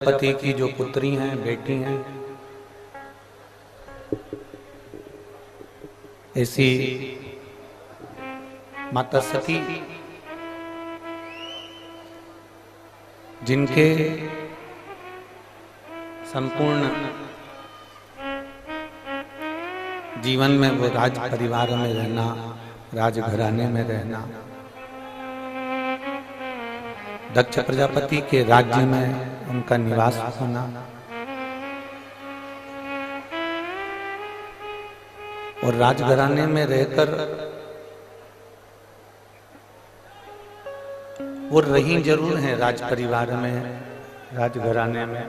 पति की जो पुत्री हैं, बेटी हैं, ऐसी माता सती जिनके संपूर्ण जीवन में वो राज परिवार में रहना, राजघराने में रहना, दक्ष प्रजापति के राज्य में उनका निवास होना और राजघराने में रहकर वो रही जरूर हैं राज परिवार में, राजघराने में,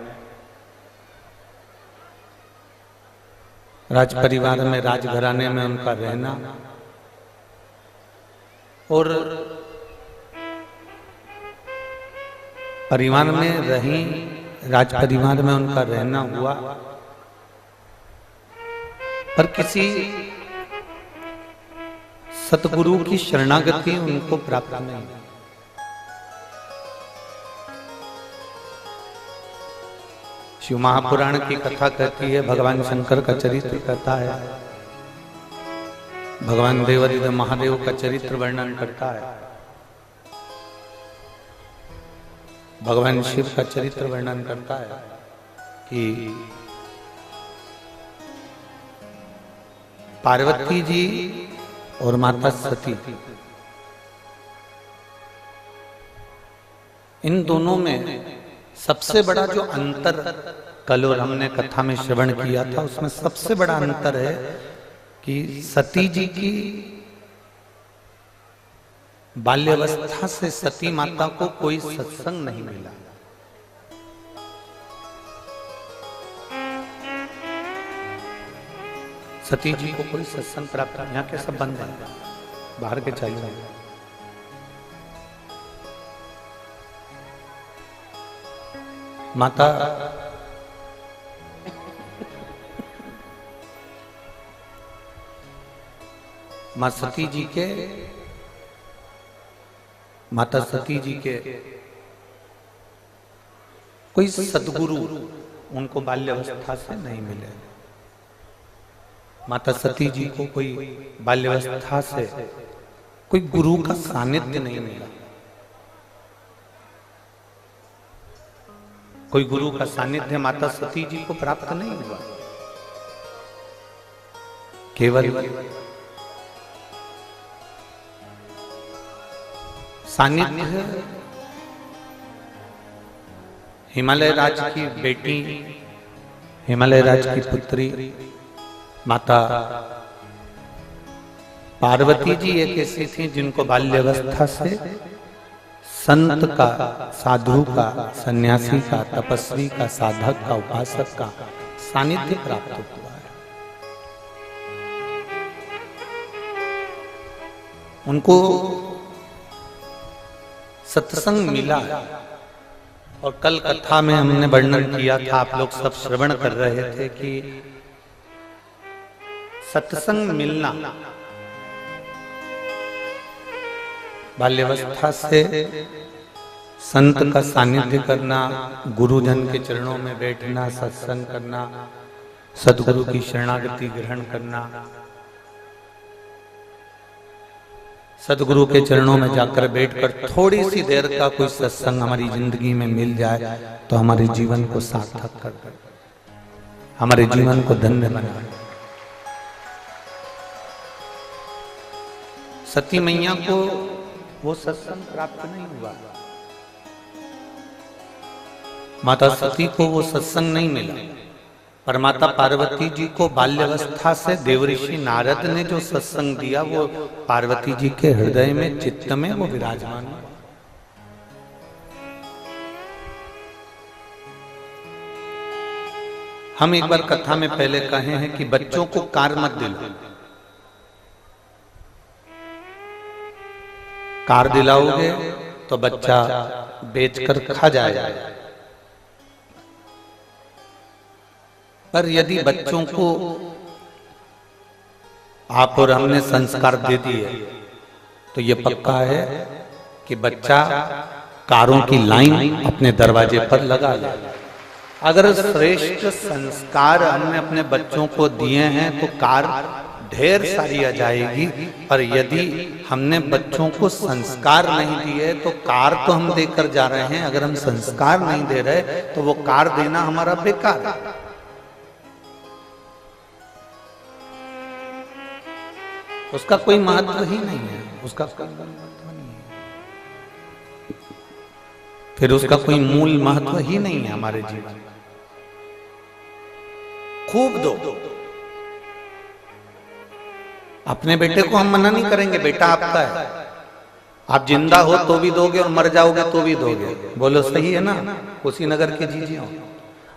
राज परिवार में, राजघराने में उनका रहना और परिवार में रही, राज परिवार में उनका रहना हुआ, पर किसी सतगुरु की शरणागति उनको प्राप्त नहीं। शिव महापुराण की कथा कहती है, भगवान शंकर का चरित्र कहता है, भगवान देवादिदेव महादेव का चरित्र वर्णन करता है, भगवान शिव का चरित्र वर्णन करता है कि पार्वती जी और माता सती, इन दोनों में सबसे बड़ा जो अंतर कल और हमने कथा में श्रवण किया था, उसमें सबसे बड़ा अंतर है कि सती जी की बाल्यावस्था से सती माता को कोई सत्संग नहीं मिला। सती जी को कोई सत्संग प्राप्त, यहाँ के सब बंद हैं, बाहर के चाहिए। माता मां सती जी के, माता सती जी के कोई सद्गुरु उनको बाल्यावस्था से नहीं मिले। माता सती जी को कोई बाल्यावस्था से कोई गुरु का सानिध्य नहीं मिला, कोई गुरु का सानिध्य माता सती जी को प्राप्त नहीं हुआ। केवल सानिध्य हिमालय राज की बेटी, हिमालय राज की पुत्री माता पार्वती जी एक ऐसी थी जिनको बाल्यावस्था से संत का, साधु का, सन्यासी का, तपस्वी का, साधक का, उपासक का सानिध्य प्राप्त हुआ है। उनको सत्संग मिला है और कल कथा में हमने वर्णन किया था, आप लोग सब श्रवण कर रहे थे कि सत्संग मिलना, बाल्यावस्था से संत का सानिध्य करना, गुरुजन के चरणों में बैठना, सत्संग करना, सद्गुरु की शरणागति ग्रहण करना, सद्गुरु के चरणों में जाकर बैठकर थोड़ी सी देर का कोई सत्संग हमारी जिंदगी में मिल जाए तो हमारे जीवन को सार्थक कर दे, हमारे जीवन को धन्य बनाए। सती मैया को वो सत्संग प्राप्त नहीं हुआ, माता सती को वो सत्संग नहीं मिला, पर माता पार्वती जी को बाल्यावस्था से देवऋषि नारद ने जो सत्संग दिया वो पार्वती जी के हृदय में, चित्त में वो विराजमान हुआ। हम एक बार कथा में पहले कहे हैं कि बच्चों को कार मत दिलाओ, कार दिलाओगे तो बच्चा बेचकर खा जाएगा, पर यदि बच्चों को आप और हमने संस्कार दे दिए तो ये पक्का है कि बच्चा कारों की लाइन अपने दरवाजे पर लगा ले। अगर श्रेष्ठ संस्कार हमने अपने बच्चों को दिए हैं तो कार ढेर सारी आ जाएगी, और यदि हमने बच्चों को संस्कार नहीं दिए तो कार तो हम देकर जा रहे हैं, अगर हम संस्कार नहीं दे रहे तो वो कार देना हमारा बेकार है। उसका कोई महत्व ही नहीं है, उसका कोई महत्व नहीं है, फिर उसका कोई मूल महत्व ही नहीं है हमारे जीवन में। खूब दो, अपने बेटे को हम मना नहीं करेंगे, बेटा आपका है, आप जिंदा हो तो भी दोगे और मर जाओगे तो भी दोगे। बोलो सही है ना? कुशीनगर के जीजी हो,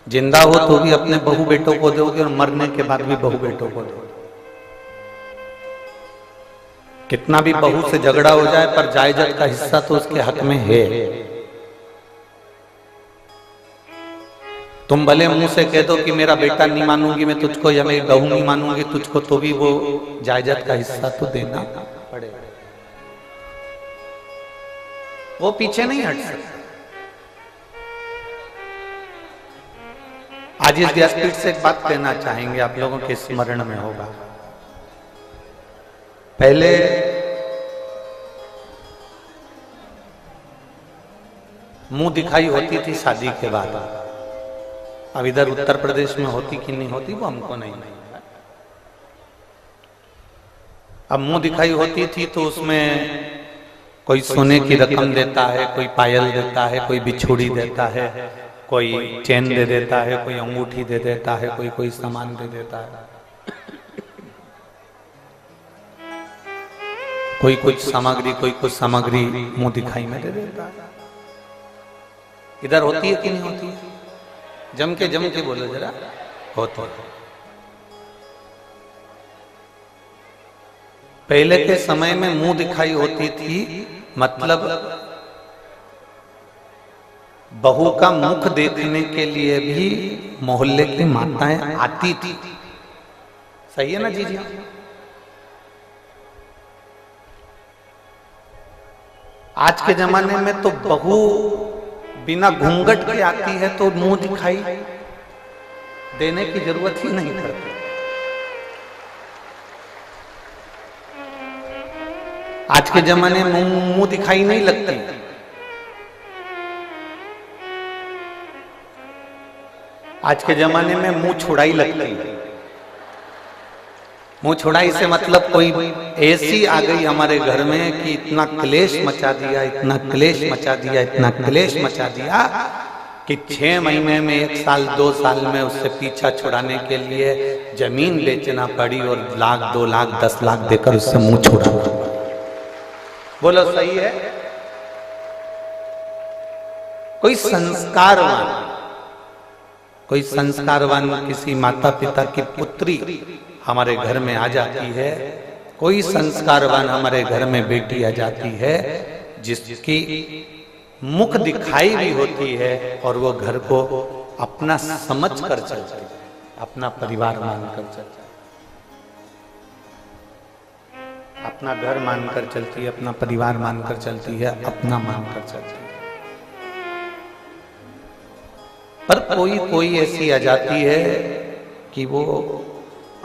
जिंदा हो तो भी अपने बहू बेटों को दोगे और मरने के बाद भी बहू बेटों को दोगे। कितना भी बहू से झगड़ा हो जाए पर जायदाद का हिस्सा तो उसके हक में है। तुम भले मुंह से कह दो कि मेरा बेटा नहीं मानूंगी मैं तुझको, या मेरी बहू नहीं मानूंगी तुझको, तो भी वो जायदाद का हिस्सा तो देना पड़ेगा, वो पीछे नहीं हट सकता। आज इस व्यासपीठ से एक बात कहना चाहेंगे, आप लोगों के स्मरण में होगा। पहले मुंह दिखाई होती थी शादी के बाद, अब इधर उत्तर प्रदेश में होती कि नहीं होती वो हमको नहीं। अब मुंह दिखाई होती थी तो उसमें कोई सोने की रकम देता है, कोई पायल देता है, कोई बिछुड़ी देता है, कोई चेन दे देता है, कोई अंगूठी दे देता है, कोई कोई सामान दे देता है, कोई कुछ सामग्री, कोई कुछ सामग्री मुंह दिखाई में दे देता है। इधर होती है कि नहीं होती? जम के बोलो जरा, होती है। पहले के समय में मुंह दिखाई होती थी, मतलब बहू का मुख देखने के लिए भी मोहल्ले की माताएं आती थी। सही है ना जी? जी आज के जमाने में तो बहू बिना घूंघट के आती है तो मुंह दिखाई देने की जरूरत ही नहीं पड़ती। आज के जमाने में मुंह दिखाई नहीं लगती। आज के जमाने में मुंह छुड़ाई लगती है। मुंह छुड़ाई से मतलब कोई ऐसी आ गई हमारे घर में कि इतना क्लेश मचा दिया, इतना क्लेश मचा दिया, इतना क्लेश मचा दिया कि 6 महीने में 1 साल 2 साल में उससे पीछा छुड़ाने के लिए जमीन बेचना पड़ी और 1 लाख 2 लाख 10 लाख देकर उससे मुंह छुड़ाना। बोलो सही है? कोई संस्कारवान किसी माता पिता की पुत्री हमारे घर में आ जाती है, कोई संस्कारवान हमारे घर में बेटी आ जाती है जिसकी मुख दिखाई भी होती है और वो घर को अपना समझ कर चलती है, अपना परिवार मानकर चलती है, अपना घर मानकर चलती है, अपना परिवार मानकर चलती है, अपना मानकर चलती है। पर कोई ऐसी आ जाती है कि वो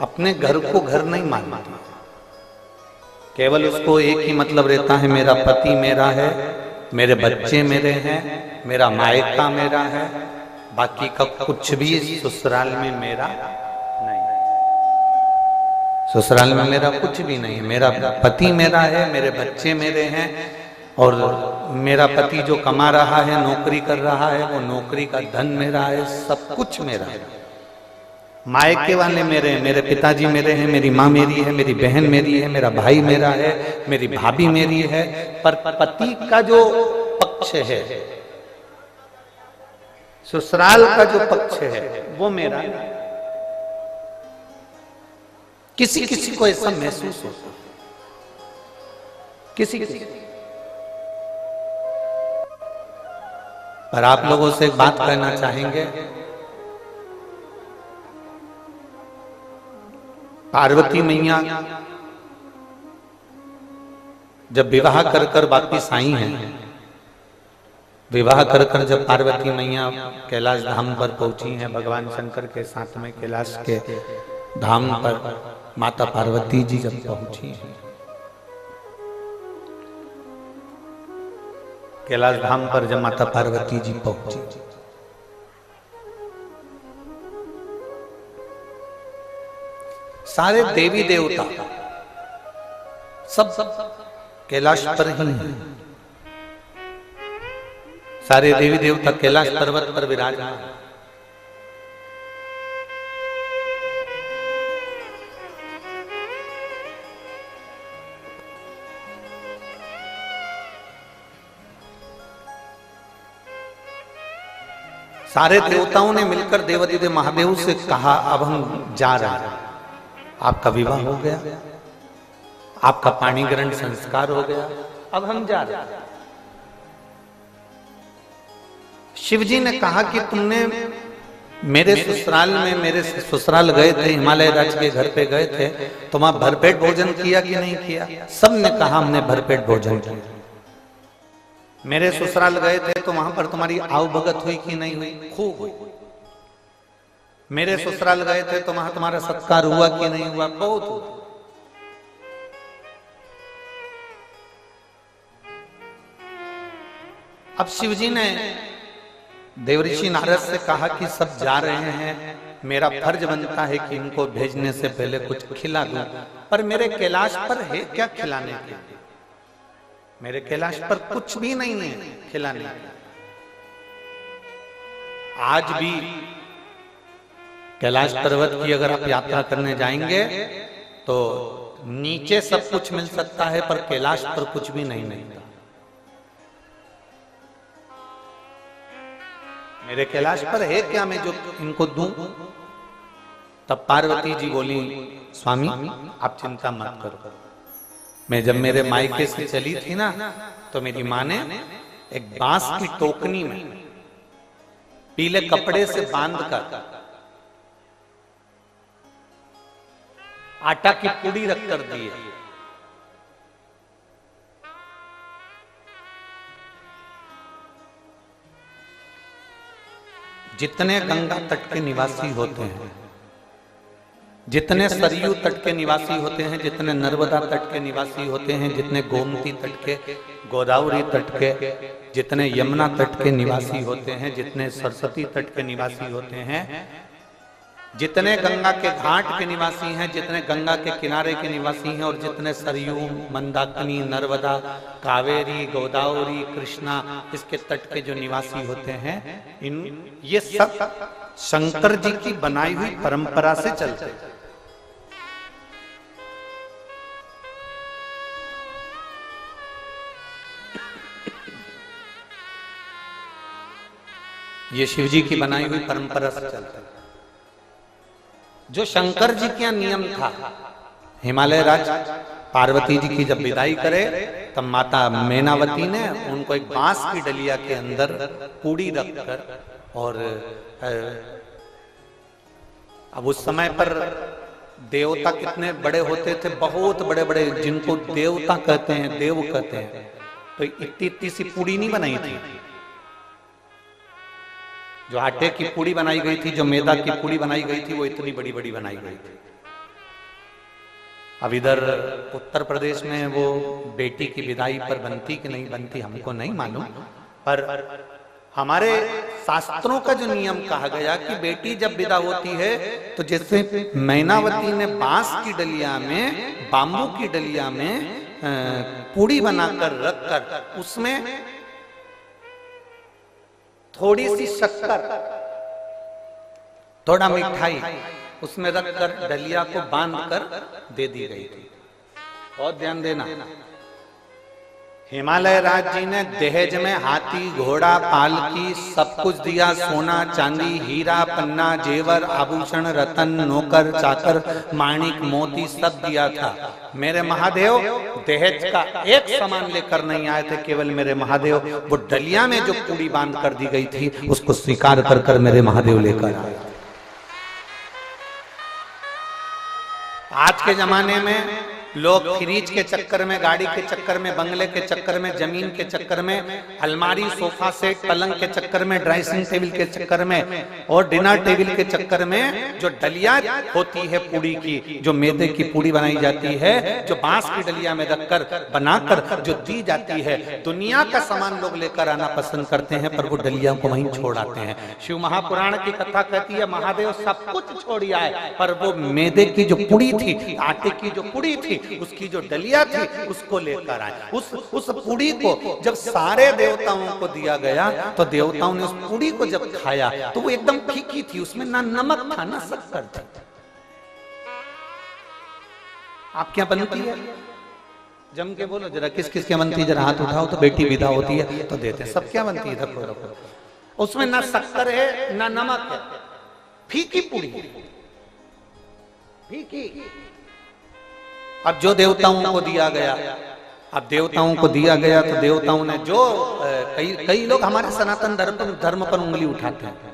अपने घर को घर नहीं मानती, केवल उसको एक ही मतलब रहता है, मेरा पति मेरा है, मेरे बच्चे मेरे हैं, मेरा मायका मेरा है, बाकी का कुछ भी ससुराल में मेरा नहीं, ससुराल में मेरा कुछ भी नहीं है। मेरा पति मेरा है, मेरे बच्चे मेरे हैं, और मेरा पति जो कमा रहा है, नौकरी कर रहा है, वो नौकरी का धन मेरा है, सब कुछ मेरा है। मायके वाले मेरे हैं, मेरे पिताजी मेरे हैं, मेरी माँ मेरी है, मेरी बहन मेरी है, मेरा भाई मेरा है, मेरी भाभी मेरी है, पर पति का जो पक्ष है, ससुराल का जो पक्ष है, वो मेरा नहीं। किसी किसी को ऐसा महसूस होता, किसी पर आप लोगों से एक बात कहना चाहेंगे, पार्वती मैया जब विवाह कर कर वापिस आई हैं, विवाह कर कर जब पार्वती मैया कैलाश धाम पर पहुंची हैं, भगवान शंकर के साथ में कैलाश के धाम पर माता पार्वती जी जब पहुंची हैं, कैलाश धाम पर जब माता पार्वती जी पहुंची, सारे देवी देवता सब कैलाश पर ही हैं। सारे देवी देवता कैलाश पर्वत पर विराजमान हैं। सारे देवताओं ने मिलकर देवाधिदेव महादेव से कहा, अब हम जा रहे हैं, आपका विवाह हो गया, आपका पाणी ग्रहण संस्कार हो गया, अब हम जा रहे हैं। शिव जी ने कहा कि तुमने मेरे ससुराल गए थे, हिमालय राज के घर पे गए थे, तुम वहां भरपेट भोजन किया कि नहीं किया? सब ने कहा हमने भरपेट भोजन किया। मेरे ससुराल गए थे तो वहां पर तुम्हारी आव भगत हुई कि नहीं हुई? खूब हुई। मेरे ससुराल गए थे तो वहां तुम्हारा सत्कार हुआ कि नहीं हुआ? बहुत हुआ। अब शिव जी ने देवऋषि नारद से कहा कि सब जा रहे हैं, मेरा फर्ज बनता है कि इनको भेजने से पहले कुछ खिला दूं, पर मेरे कैलाश पर है क्या खिलाने के? मेरे कैलाश पर कुछ भी नहीं है खिलाने के। आज भी कैलाश पर्वत की अगर आप यात्रा करने जाएंगे तो नीचे सब कुछ मिल सकता है, पर कैलाश पर कुछ भी नहीं मिलता। मेरे कैलाश पर है क्या मैं जो इनको दूं? तब पार्वती जी बोली, स्वामी आप चिंता मत करो। मैं जब मेरे मायके से चली थी ना, तो मेरी माँ ने एक बांस की टोकनी में पीले कपड़े से बांधकर आटा की पुड़ी रख कर दी है। जितने गंगा तट के निवासी होते हैं, जितने सरयू तट के निवासी होते हैं, जितने नर्मदा तट के निवासी होते हैं, जितने गोमती तट के, गोदावरी तट के, जितने यमुना तट के निवासी होते हैं, जितने सरस्वती तट के निवासी होते हैं, जितने गंगा के घाट के निवासी हैं, जितने गंगा के किनारे के निवासी हैं, और जितने सरयू, मंदाकिनी, नर्मदा, कावेरी, गोदावरी, कृष्णा, इसके तट के जो निवासी होते हैं, ये सब शंकर जी की बनाई हुई परंपरा से चलते हैं। ये शिव जी की बनाई हुई परंपरा से चलते हैं। जो शंकर जी का नियम था, हिमालय राज पार्वती जी की जब विदाई करे तब माता मैनावती ने उनको एक बांस की डलिया के अंदर पूड़ी रखकर, और अब उस समय पर देवता कितने बड़े होते थे, बहुत बड़े बड़े, जिनको देवता कहते हैं, देव कहते हैं, तो इतनी इतनी सी पूड़ी नहीं बनाई थी। जो आटे की पूड़ी बनाई गई थी, जो मैदा की पूड़ी बनाई गई थी, वो इतनी बड़ी बड़ी बनाई गई थी। अब इधर उत्तर प्रदेश में वो बेटी की विदाई पर बनती कि नहीं बनती हमको नहीं मालूम, पर हमारे शास्त्रों का जो नियम कहा गया कि बेटी जब विदा होती है तो जैसे मैनावती ने बांस की डलिया में, बांबू की डलिया में पूड़ी बनाकर रखकर उसमें थोड़ी सी शक्कर, थोड़ा मिठाई उसमें रखकर डलिया को बांधकर दे दी गई थी। बहुत ध्यान देना, हिमालय राज जी ने दहेज में हाथी, घोड़ा, पालकी सब कुछ दिया, सोना, चांदी, हीरा, पन्ना, जेवर, आभूषण, रतन, नौकर, चाकर, माणिक, मोती सब दिया था। मेरे महादेव दहेज का एक सामान लेकर नहीं आए थे, केवल मेरे महादेव वो डलिया में जो पूड़ी बांध कर दी गई थी उसको स्वीकार कर कर मेरे महादेव लेकर आए। आज के जमाने में लोग फ्रिज के चक्कर में, गाड़ी के चक्कर में, बंगले के चक्कर में, जमीन के चक्कर में, अलमारी, सोफा सेट, पलंग के चक्कर में, ड्रेसिंग टेबल के चक्कर में और डिनर टेबल के चक्कर में जो डलिया होती है पूड़ी की, जो मैदे की पूड़ी बनाई जाती है, जो बांस की डलिया में रखकर बनाकर जो दी जाती है, दुनिया का सामान लोग लेकर आना पसंद करते हैं पर वो डलिया को वहीं छोड़ आते हैं। शिव महापुराण की कथा कहती है महादेव सब कुछ छोड़ आए पर वो मैदे की जो पुड़ी थी, आटे की जो पुड़ी थी, उसकी जो डलिया थी उसको लेकर आए। उस पुड़ी को जब सारे देवताओं को दिया गया तो देवताओं ने उस पुड़ी को जब खाया तो वो एकदम फीकी थी, उसमें ना नमक था ना शक्कर थी। आप क्या बनती है? जम के बोलो जरा, किस किस क्या बनती है? जरा हाथ उठाओ तो बेटी विदा होती है तो देते हैं। सब क्या बनती है? रखो रखो। उसमें ना शक्कर है ना नमक है, फीकी पूड़ी, फीकी। अब जो देवताओं को दिया गया, अब देवताओं को दिया गया तो देवताओं ने जो कई लोग हमारे सनातन धर्म पर उंगली उठाते हैं।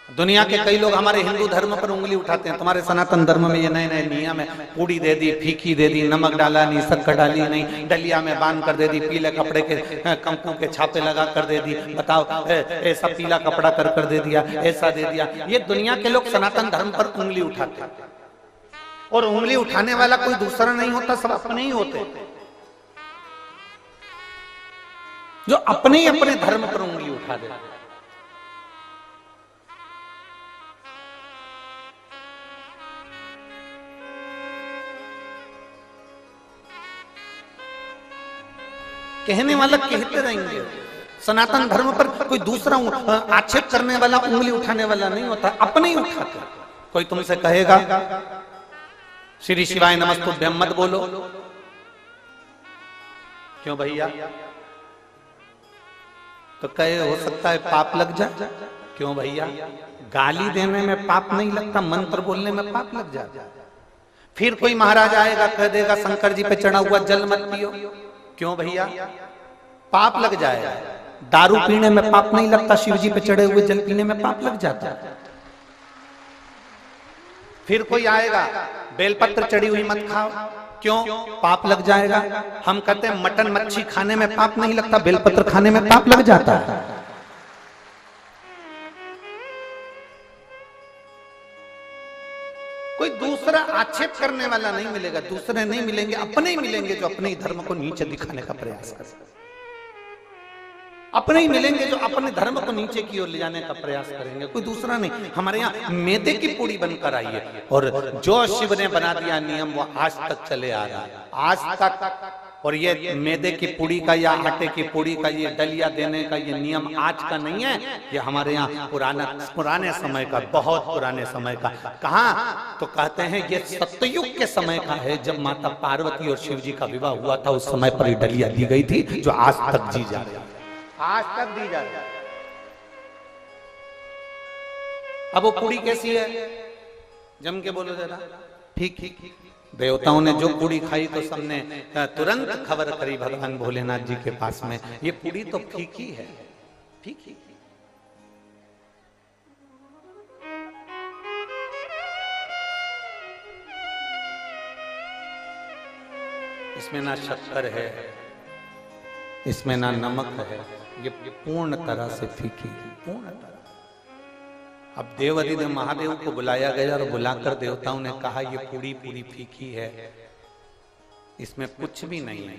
दुनिया के कई लोग हमारे हिंदू धर्म पर उंगली उठाते हैं, तुम्हारे सनातन धर्म में ये नए नए नियम है, पूड़ी दे दी, फीकी दे दी, नमक डाला नहीं, शक्कर डाली नहीं, डलिया में बांध कर दे दी, पीले कपड़े के कंकु के छापे लगा कर दे दी। बताओ, ऐसा पीला कपड़ा कर दे दिया, ऐसा दे दिया। ये दुनिया के लोग सनातन धर्म पर उंगली उठाते हैं और उंगली उठाने वाला कोई दूसरा नहीं होता, सब अपने ही होते जो अपने ही अपने धर्म पर उंगली उठा देते। कहने वाला कहते रहेंगे, सनातन धर्म पर कोई दूसरा आक्षेप करने वाला, उंगली उठाने वाला नहीं होता, अपने ही उठाते। कोई तुमसे कहेगा श्री शिवाय नमस्तुभ्यम मत बोलो, क्यों भैया? तो कहे हो सकता है पाप लग जाए। क्यों भैया? गाली देने में पाप नहीं लगता, मंत्र बोलने में पाप लग जाए। फिर कोई महाराज आएगा कह देगा शंकर जी पे चढ़ा हुआ जल मत पियो, क्यों भैया? पाप लग जाएगा। दारू पीने में पाप नहीं लगता, शिव जी पे चढ़े हुए जल पीने में पाप लग जाता है। फिर कोई आएगा बेलपत्र चढ़ी हुई मत खाओ, क्यों? पाप लग जाएगा। हम कहते हैं मटन मच्छी खाने में पाप नहीं लगता, बेलपत्र खाने में पाप लग जाता है। कोई दूसरा आक्षेप करने वाला नहीं मिलेगा, दूसरे नहीं मिलेंगे, अपने ही मिलेंगे जो अपने ही धर्म को नीचे दिखाने का प्रयास करेंगे। अपने ही मिलेंगे जो अपने धर्म को नीचे की ओर ले जाने का प्रयास करेंगे, कोई दूसरा नहीं। हमारे यहाँ मैदे की पूड़ी बनकर आई है और जो शिव ने बना दिया नियम वो आज तक चले आ रहा है, आज तक। और ये मैदे की पूड़ी का या आटे की पूड़ी का ये डलिया देने का ये नियम आज का नहीं है, ये हमारे यहाँ पुराने समय का, बहुत पुराने समय का। कहाँ? तो कहते हैं ये सतयुग के समय का है, जब माता पार्वती और शिव जी का विवाह हुआ था, उस समय पर ये डलिया दी गई थी जो आज तक दी जा रही है, आज तक दी जा रही है। अब वो पूड़ी कैसी है? जम के बोलो जरा। ठीक ठीक। देवताओं ने जो पूड़ी खाई तो सबने तुरंत खबर करी भगवान भोलेनाथ जी के पास में, ये पूड़ी तो फीकी है, फीकी। इसमें ना शक्कर है, इसमें ना नमक है, ये पूर्ण तरह से फीकी है, पूर्ण तरह। अब देवाधिदेव महादेव को बुलाया गया और बुलाकर देवताओं ने कहा ये पूरी पूरी फीकी है, इसमें कुछ भी नहीं है।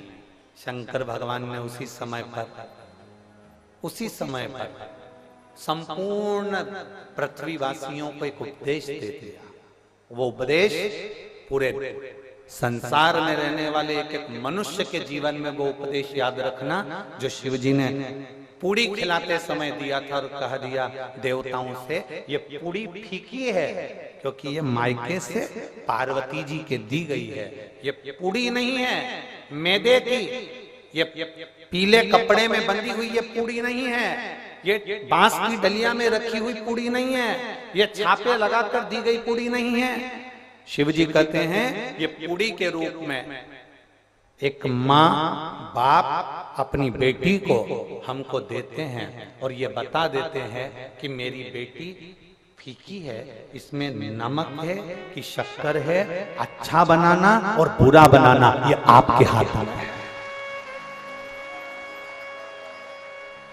शंकर भगवान ने उसी समय पर संपूर्ण पृथ्वीवासियों को एक उपदेश दे दिया। वो उपदेश पूरे संसार में रहने वाले एक एक मनुष्य के जीवन में वो उपदेश याद रखना जो शिव जी ने पूड़ी खिलाते समय दिया था और कह दिया देवताओं से ये पूड़ी फीकी है क्योंकि ये मायके से पार्वती जी के दी गई है, ये पूड़ी नहीं है मैदे की, ये पीले कपड़े में बंधी हुई ये पूड़ी नहीं है, ये बांस की डलिया में रखी हुई पूड़ी नहीं है, ये छापे लगाकर दी गई पूड़ी नहीं है। शिव जी कहते हैं ये पूड़ी के रूप में एक माँ बाप अपनी बेटी को हमको देते हैं और ये बता देते हैं कि मेरी बेटी फीकी है, इसमें नमक है कि शक्कर है, अच्छा बनाना और बुरा बनाना ये आपके हाथ में है।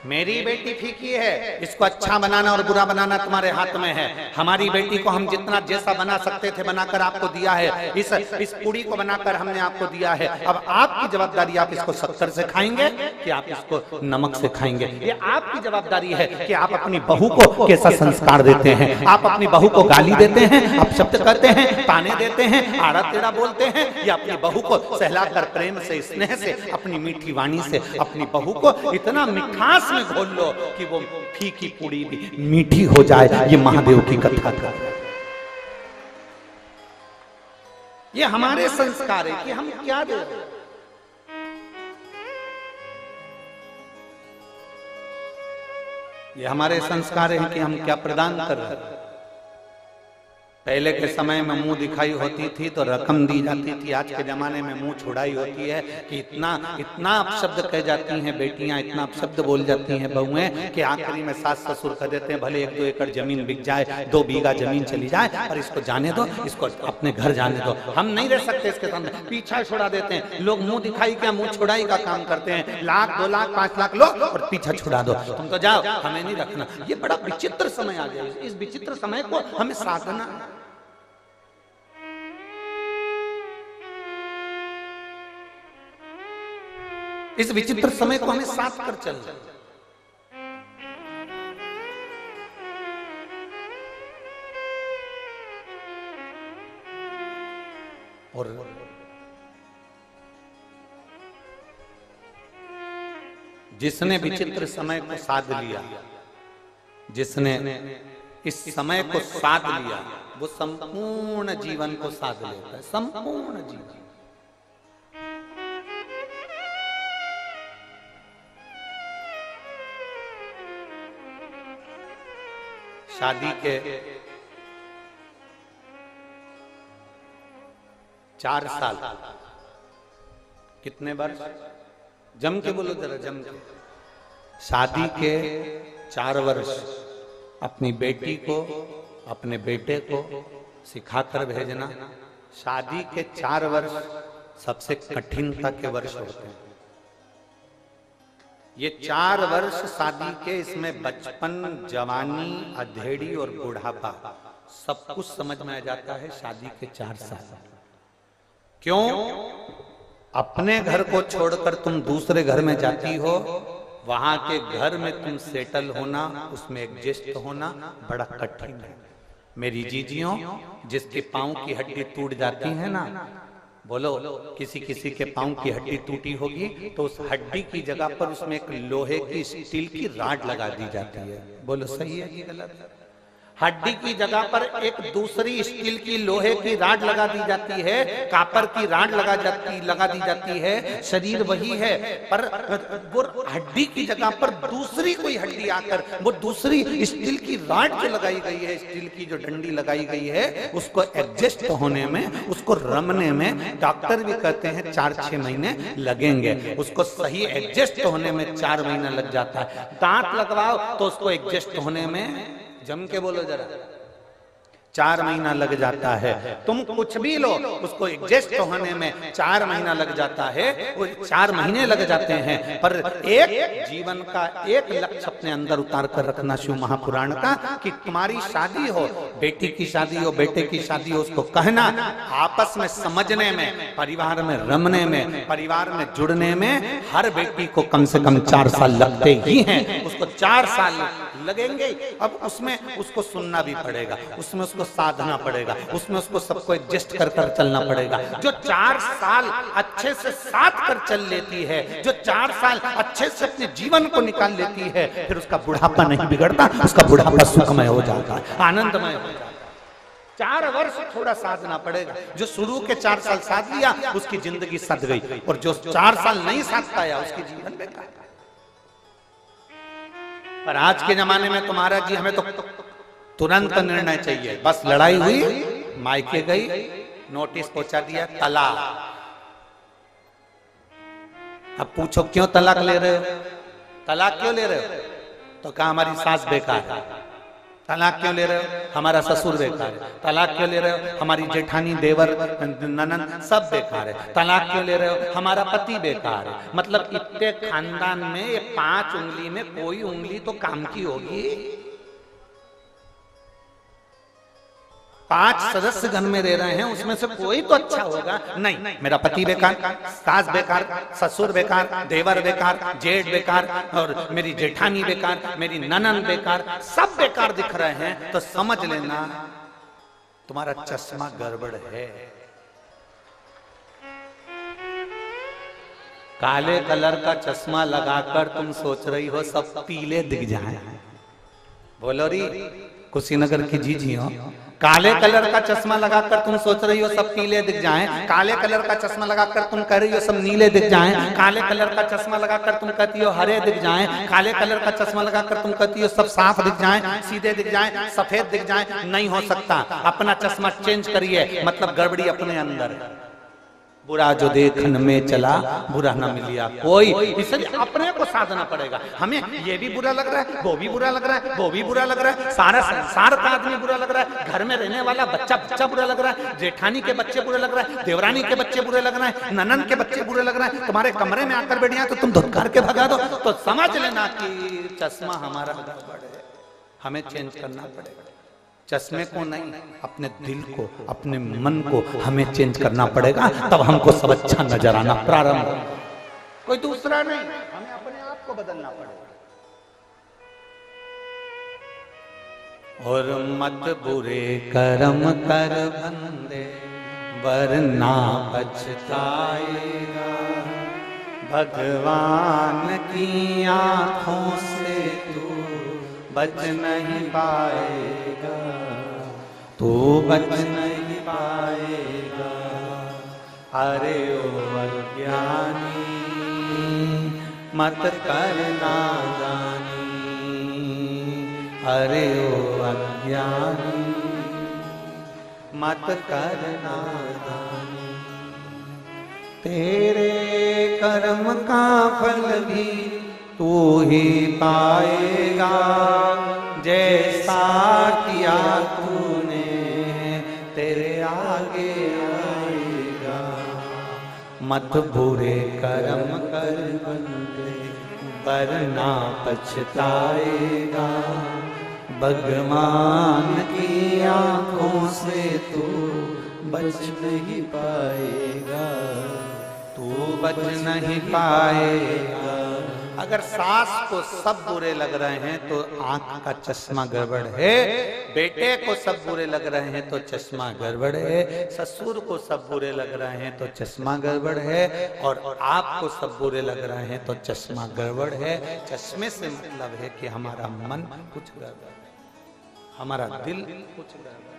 मेरी बेटी फीकी है, इसको अच्छा बनाना और बुरा बनाना तुम्हारे हाथ में है। हमारी बेटी को हम जितना जैसा बना सकते थे बनाकर आपको दिया है। इस पूड़ी को बनाकर हमने आपको दिया है। अब आपकी जवाबदारी, आप इसको शक्कर से खाएंगे कि आप इसको नमक से खाएंगे, ये आपकी जवाबदारी है कि आप अपनी बहू को कैसा संस्कार देते हैं। आप अपनी बहू को गाली देते हैं, आप शब्द कहते हैं, ताने देते हैं, आड़ा टेढ़ा बोलते हैं, या अपनी बहू को सहलाकर प्रेम से, स्नेह से, अपनी मीठी वाणी से अपनी बहू को इतना मिठास में घोल लो कि वो फीकी पूड़ी भी मीठी हो जाए। ये महादेव की कथा का, ये हमारे संस्कार है कि हम क्या दे रहे हैं। ये हमारे संस्कार है कि हम क्या प्रदान कर रहे हैं। पहले के समय में मुंह दिखाई होती थी तो रकम दी जाती थी। आज के जमाने में मुंह छुड़ाई होती है कि इतना अपशब्द कह जाती हैं बेटियां, इतना अपशब्द बोल जाती हैं बहुएं कि आखिरी में सास ससुर कह देते हैं भले 1-2 एकड़ जमीन बिक जाए, 2 बीघा जमीन चली जाए, और इसको जाने दो, इसको अपने घर जाने दो, हम नहीं रह सकते इसके सामने। पीछा छुड़ा देते हैं लोग। मुंह दिखाई क्या, मुंह छुड़ाई का काम करते हैं। 1,00,000, 2,00,000, 5,00,000 लो और पीछा छुड़ा दो, तुम तो जाओ, हमें नहीं रखना। ये बड़ा विचित्र समय आ गया। इस विचित्र समय को हमें साधना, इस विचित्र समय को हमें साथ कर चलना। और जिसने विचित्र समय को साध लिया, जिसने इस समय को साध लिया, वो संपूर्ण जीवन को साध लेता है। संपूर्ण जीवन। शादी के 4 साल, कितने वर्ष, जम के बोलो जरा, जम के। शादी के 4 वर्ष अपनी बेटी को, अपने बेटे को सिखाकर भेजना। शादी के 4 वर्ष सबसे कठिनता के वर्ष होते हैं। ये 4 वर्ष शादी के, इसमें बचपन, जवानी, अधेड़ी और बुढ़ापा सब कुछ समझ में आ जाता है शादी के 4 साल। क्यों? अपने घर को छोड़कर तुम दूसरे घर में जाती हो, वहां के घर में तुम सेटल होना, उसमें एडजस्ट होना बड़ा कठिन है। मेरी जीजियों, जिसके पांव की हड्डी टूट जाती है ना, बोलो, किसी किसी के पांव की हड्डी टूटी होगी तो उस हड्डी की जगह पर उसमें एक लोहे की, स्टील की राड लगा दी जाती है। बोलो सही है कि गलत है? हड्डी की जगह पर एक दूसरी स्टील की, लोहे की राड लगा दी जाती है, कापर की राड लगा दी जाती है। शरीर वही है, पर वो हड्डी की जगह पर दूसरी कोई हड्डी आकर वो दूसरी स्टील की राड जो लगाई गई है, स्टील की जो डंडी लगाई गई है, उसको एडजस्ट होने में, उसको रमने में डॉक्टर भी कहते हैं 4-6 महीने लगेंगे। उसको सही एडजस्ट होने में 4 महीना लग जाता है। दांत लगवाओ तो उसको एडजस्ट होने में, जम के बोलो जरा, 4 महीना लग जाता है। तुम कुछ भी लो, उसको एडजस्ट होने में 4 महीना लग जाता है, वो 4 महीने लग जाते हैं। पर एक जीवन का एक लक्ष्य अपने अंदर उतार कर रखना शिव महापुराण का, कि तुम्हारी शादी हो, बेटी की शादी हो, बेटे की शादी हो, उसको कहना, आपस में समझने में, परिवार में रमने में, परिवार में जुड़ने में हर बेटी को कम से कम 4 साल लगते ही हैं। उसको 4 साल लगेंगे। अब उसमें उसको सुनना भी पड़ेगा, उसमें उसको साधना पड़ेगा, उसमें उसको सबको एडजस्ट कर कर चलना पड़ेगा। जो 4 साल अच्छे से साथ कर चल लेती है, जो 4 साल अच्छे से अपने जीवन को निकाल लेती है, फिर उसका बुढ़ापा नहीं बिगड़ता, उसका बुढ़ापा सुखमय हो जाता है, आनंदमय हो जाता है। 4 वर्ष थोड़ा साधना पड़ेगा। जो शुरू के 4 साल साध लिया, उसकी जिंदगी सध गई, और जो 4 साल नहीं साध पाया, उसकी जीवन बेकार। पर आज के जमाने में तुम्हारा जी, हमें तो तुरंत निर्णय चाहिए। बस लड़ाई हुई, मायके गई, नोटिस पहुंचा दिया, तलाक। अब पूछो क्यों तलाक ले रहे हो, तलाक क्यों ले रहे हो? तो कहा हमारी सास बेकार है। तलाक क्यों ले रहे हो? हमारा ससुर बेकार है। तलाक क्यों ले रहे हो? हमारी जेठानी, देवर, ननन सब बेकार है। तलाक क्यों ले रहे हो? हमारा पति बेकार है। मतलब इतने खानदान में ये 5 उंगली में कोई उंगली तो काम की होगी। 5 सदस्य घर में रह रहे हैं, उसमें से कोई तो अच्छा होगा। नहीं, मेरा पति बेकार, सास बेकार, ससुर बेकार, देवर बेकार, जेठ बेकार, और मेरी जेठानी बेकार, मेरी ननन बेकार, सब बेकार दिख रहे हैं, तो समझ लेना तुम्हारा चश्मा गड़बड़ है। काले कलर का चश्मा लगाकर तुम सोच रही हो सब पीले दिख जाएं। बोलो री, कुशीनगर की जीजी हो। काले कलर का चश्मा लगाकर तुम सोच रही हो सब पीले दिख जाएं। काले कलर का चश्मा लगाकर तुम कह रही हो सब नीले दिख जाएं। काले कलर का चश्मा लगाकर तुम कहती हो हरे दिख जाएं। काले कलर का चश्मा लगाकर तुम कहती हो सब साफ दिख जाएं, सीधे दिख जाएं, सफेद दिख जाएं। नहीं हो सकता। अपना चश्मा चेंज करिए, मतलब गड़बड़ी अपने अंदर है। बुरा जो देखन में चला बुरा न मिलिया कोई, इसलिए अपने को साधना पड़ेगा। हमें ये भी बुरा लग रहा है, वो भी बुरा लग रहा है, वो भी बुरा लग रहा है, सारा संसार का आदमी बुरा लग रहा है, घर में रहने वाला बच्चा बुरा लग रहा है, जेठानी के बच्चे बुरे लग रहा है, देवरानी के बच्चे बुरे लग रहे हैं, ननन के बच्चे बुरे लग रहे हैं। तुम्हारे कमरे में आकर बैठ जाए तो तुम धुतकार के भगा दो, तो समझ लेना कि चश्मा हमारा गड़बड़ है, हमें चेंज करना पड़ेगा। चश्मे को नहीं, अपने दिल को, अपने मन को हमें चेंज करना पड़ेगा, तब हमको सब अच्छा नजर आना प्रारंभ हो। कोई दूसरा नहीं, हमें अपने आप को बदलना पड़ेगा। और मत बुरे कर्म कर बंदे वरना पछताएगा, भगवान की आंखों से तू बच नहीं पाएगा, तू बच नहीं पाएगा। अरे ओ अज्ञानी मत कर नादानी, अरे ओ अज्ञानी मत कर नादानी। तेरे कर्म का फल भी तू ही पाएगा, जैसा किया तूने तेरे आगे आएगा। मत बुरे कर्म कर बंदे वरना पछताएगा, भगवान की आंखों से तू बच नहीं पाएगा, तू बच नहीं पाएगा। अगर सास को सब बुरे लग रहे हैं तो आंख का चश्मा गड़बड़ है, बेटे को सब बुरे लग रहे हैं तो चश्मा गड़बड़ है, ससुर को सब बुरे लग रहे हैं तो चश्मा गड़बड़ है, और आपको सब बुरे लग रहे हैं तो चश्मा गड़बड़ है। चश्मे से मतलब है कि हमारा मन कुछ गड़बड़ है, हमारा दिल कुछ गड़बड़ है।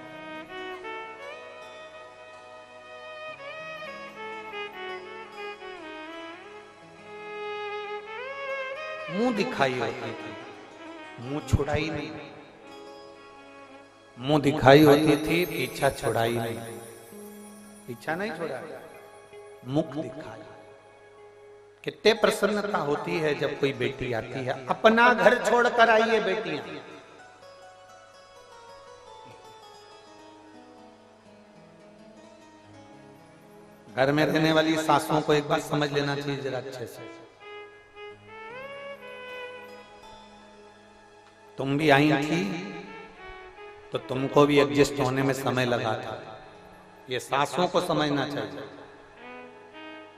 मुंह दिखाई होती थी, मुंह छुड़ाई नहीं। मुंह दिखाई होती थी, पीछा छुड़ाई नहीं। पीछा नहीं छोड़ा, मुख दिखाई। कितने प्रसन्नता होती है जब कोई बेटी आती है। अपना घर छोड़कर आइए बेटियां, घर में रहने वाली सासों को एक बात समझ लेना चाहिए जरा अच्छे से। तुम भी आई थी तो तुमको भी एडजस्ट होने में समय लगा था, ये सासों को समझना चाहिए।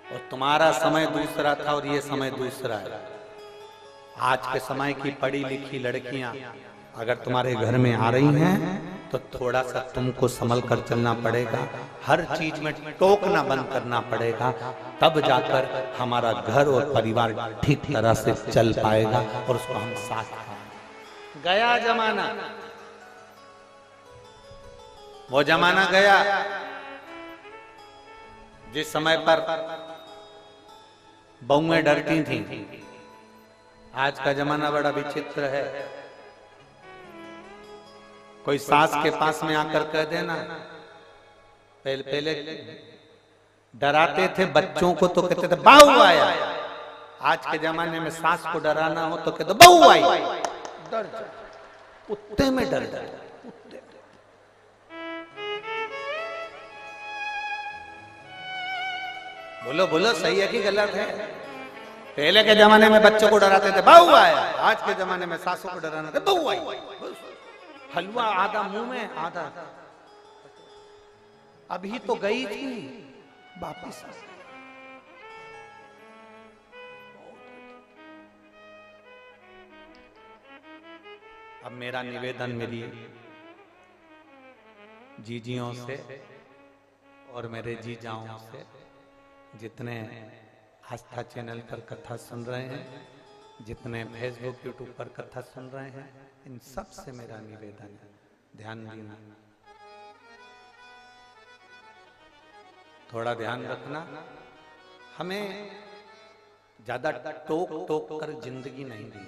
और तुम्हारा समय दूसरा था और ये समय दूसरा है। आज के समय की पढ़ी लिखी लड़कियां अगर तुम्हारे घर में आ रही हैं तो थोड़ा सा तुमको संभल कर चलना पड़ेगा, हर चीज में टोकना बंद करना पड़ेगा, तब जाकर हमारा घर और परिवार ठीक तरह से चल पाएगा और उसको हम साथ। गया जमाना, वो जमाना गया जिस समय पर बहुएं डरती थीं। आज का जमाना बड़ा विचित्र है। कोई सास के पास में आकर कह देना, पहले डराते थे बच्चों को तो कहते थे बहू आया। आज के जमाने में सास को डराना हो तो कहते बहू आई, डर जाओ। कुत्ते में डर जाता है, कुत्ते। बोलो बोलो, सही है कि गलत है? पहले के जमाने में बच्चों को डराते थे बहू आया, आज के जमाने में सासों को डराना थे बहू आई। हलवा आधा मुंह में आधा, अभी तो गई थी वापिस। अब मेरा निवेदन मेरी जीजियों से और मेरे जीजाओं से, जितने आस्था चैनल पर कथा सुन रहे हैं, जितने फेसबुक यूट्यूब पर कथा सुन रहे हैं, इन सब से मेरा निवेदन है, ध्यान देना, थोड़ा ध्यान रखना। हमें ज्यादा टोक टोक कर जिंदगी नहीं दी।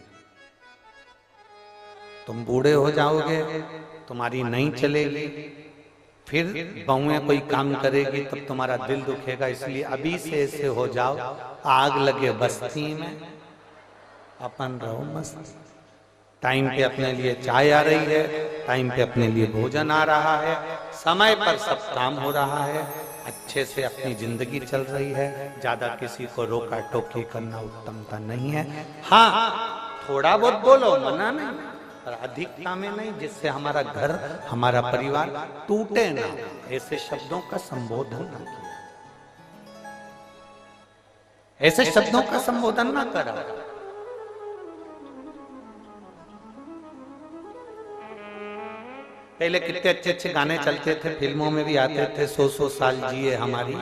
तुम बूढ़े हो जाओगे, तुम्हारी नहीं चलेगी, फिर बहुएं कोई काम करेगी तब तुम्हारा दिल दुखेगा। इसलिए अभी से ऐसे हो जाओ, आग लगे बस्ती में अपन रहो मस्त। टाइम पे अपने लिए चाय आ रही है, टाइम पे अपने लिए भोजन आ रहा है, समय पर सब काम हो रहा है, अच्छे से अपनी जिंदगी चल रही है। ज्यादा किसी को रोका टोकी करना उत्तमता नहीं है। हाँ, थोड़ा बहुत बोलो, मना नहीं, पर अधिकता में नहीं, जिससे हमारा घर, हमारा परिवार टूटे ना। ऐसे शब्दों का संबोधन ना किया, ऐसे शब्दों का संबोधन ना करा। पहले कितने अच्छे अच्छे गाने चलते थे, फिल्मों में भी आते थे, 100 साल जिए हमारी,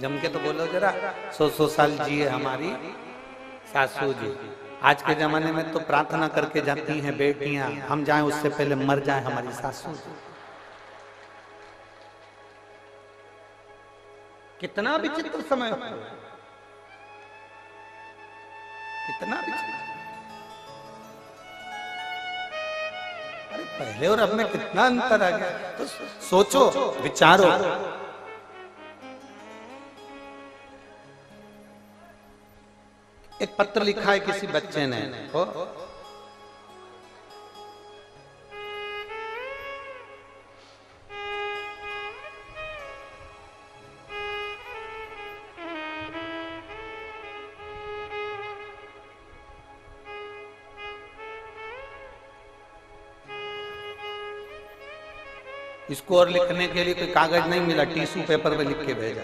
जम के तो बोलो जरा, 100 साल जिए हमारी सासू जी। आज के जमाने में तो प्रार्थना करके जाती हैं बेटियां, हम जाएं उससे पहले मर जाएं हमारी सासू जी। कितना विचित्र समय हो, कितना विचित्र। अरे पहले और अब में कितना अंतर आ गया, तो सोचो, विचारो। एक पत्र लिखा है किसी बच्चे ने, इसको और लिखने के लिए कोई कागज नहीं मिला, टिश्यू पेपर पे लिख के भेजा।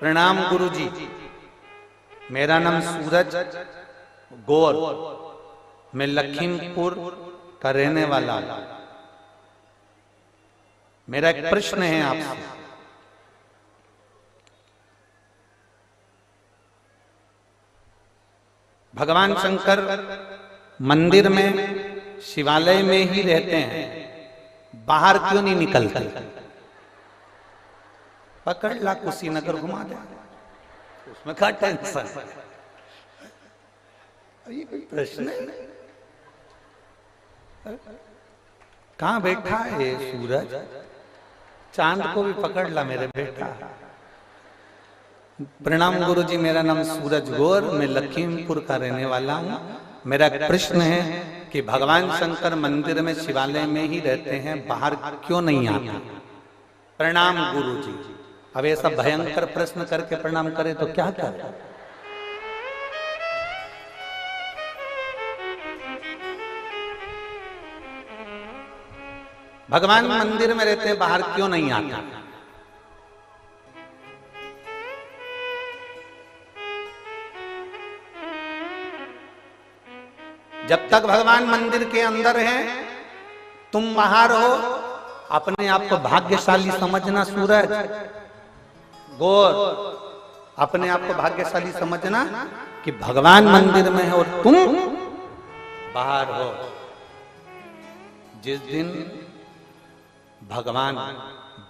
प्रणाम गुरुजी, मेरा नाम सूरज गौर, मैं लखीमपुर का रहने वाला हूं। मेरा एक प्रश्न है आपसे। भगवान शंकर मंदिर में, शिवालय में ही रहते हैं, बाहर क्यों नहीं निकलते? पकड़ ला, कुशीनगर घुमा दे, उसमें क्या टेंशन? ये कोई प्रश्न है? कहां बैठा है सूरज? चांद को भी पकड़ ला मेरे बेटा। प्रणाम गुरुजी, मेरा नाम सूरज गौर, मैं लखीमपुर का रहने वाला हूँ। मेरा प्रश्न है कि भगवान शंकर मंदिर में, शिवालय में ही रहते हैं, बाहर क्यों नहीं आते? प्रणाम गुरुजी। अब ऐसा भयंकर प्रश्न करके प्रणाम करे तो क्या करे? भगवान मंदिर में रहते हैं, बाहर क्यों नहीं आते? जब तक भगवान मंदिर के अंदर हैं, तुम बाहर हो, अपने आप को भाग्यशाली समझना सूरज गौर, अपने आप को भाग्यशाली समझना कि भगवान मंदिर में है और तुम बाहर हो। जिस दिन भगवान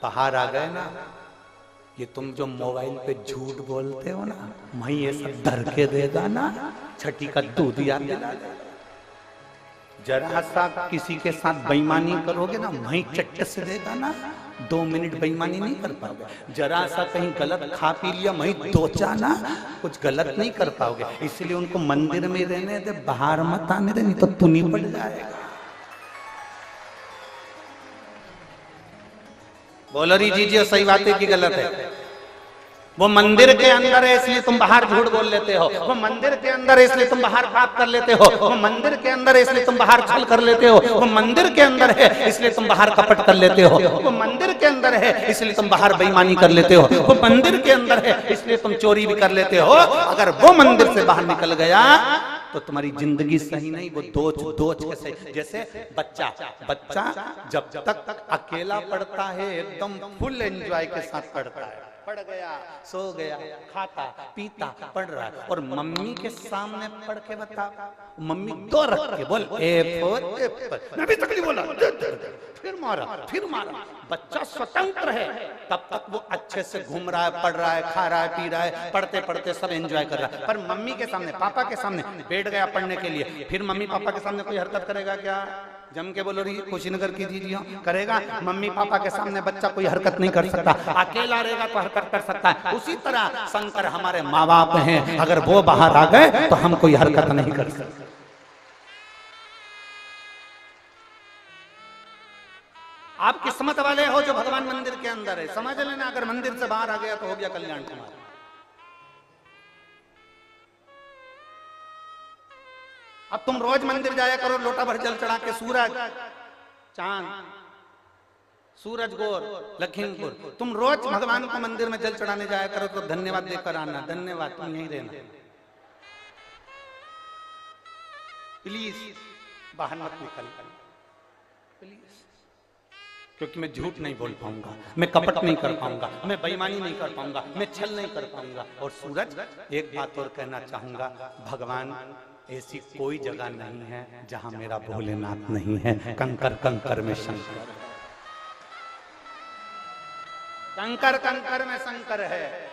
बाहर आ गए ना, ये तुम जो मोबाइल पे झूठ बोलते हो ना, वहीं ये सब धर के देगा ना, छठी का दूध याद दिला देगा। जरा सा किसी के साथ बेईमानी करोगे ना, वहीं चट्ट से देगा ना, 2 मिनट बेईमानी नहीं कर पाओगे। जरा सा कहीं गलत खा पी लिया, वहीं दोचा ना, कुछ गलत नहीं कर पाओगे। इसलिए उनको मंदिर में रहने दे, बाहर मत आने दे, नहीं तो तुनी पड़ जाएगा। बोलो री जीजिए, सही बात है कि गलत है? वो मंदिर के अंदर है इसलिए तुम बाहर झूठ बोल लेते हो, वो मंदिर के अंदर है इसलिए तुम बाहर पाप कर लेते हो, वो मंदिर के अंदर है इसलिए तुम बाहर छल कर लेते हो, वो मंदिर के अंदर है इसलिए तुम बाहर कपट कर लेते हो, वो मंदिर के अंदर है इसलिए तुम बाहर बेईमानी कर लेते हो, वो मंदिर के अंदर है इसलिए तुम चोरी भी कर लेते हो। अगर वो मंदिर से बाहर निकल गया तो तुम्हारी जिंदगी सही नहीं, वो दोच कैसे। जैसे बच्चा जब तक अकेला पढ़ता है एकदम फुल एंजॉय के साथ पढ़ता है, पढ़ गया, सो गया, खाता पीता पढ़ रहा है, और मम्मी के सामने पढ़ के बता, मम्मी 2 रख के बोल ए फोर एप्पल, मैं भी तकलीफ बोला, फिर मारा। बच्चा स्वतंत्र है, तब तक वो अच्छे से घूम रहा है, पढ़ रहा है, खा रहा है, पी रहा है, पढ़ते पढ़ते सब एंजॉय कर रहा है। पर मम्मी के सामने, पापा के सामने बैठ गया पढ़ने के लिए, फिर मम्मी पापा के सामने कोई हरकत करेगा क्या? जम के बोलो रही, कुशीनगर की दीजिए, करेगा? मम्मी पापा के सामने बच्चा कोई हरकत नहीं कर सकता, अकेला रहेगा तो हरकत कर सकता है। उसी तरह शंकर हमारे माँ बाप हैं, अगर वो बाहर आ गए तो हम कोई हरकत नहीं कर सकते। आप किस्मत वाले हो जो भगवान मंदिर के अंदर है, समझ लेना। अगर मंदिर से बाहर आ गया तो हो गया कल्याण तुम्हारा। अब तुम रोज मंदिर जाया करो, लोटा भर जल चढ़ा के, सूरज चांद, सूरज गौर लखीमपुर, तुम रोज भगवान को मंदिर में जल चढ़ाने जाया करो तो धन्यवाद देकर आना। धन्यवाद, तुम यहीं रहना, प्लीज बाहर मत निकल प्लीज, क्योंकि मैं झूठ नहीं बोल पाऊंगा, मैं कपट नहीं कर पाऊंगा, मैं बेईमानी नहीं कर पाऊंगा, मैं छल नहीं कर पाऊंगा। और सूरज, एक बात और कहना चाहूंगा, भगवान ऐसी कोई जगह नहीं है जहां मेरा भोलेनाथ नहीं है। कंकर कंकर में शंकर, कंकर कंकर में शंकर है,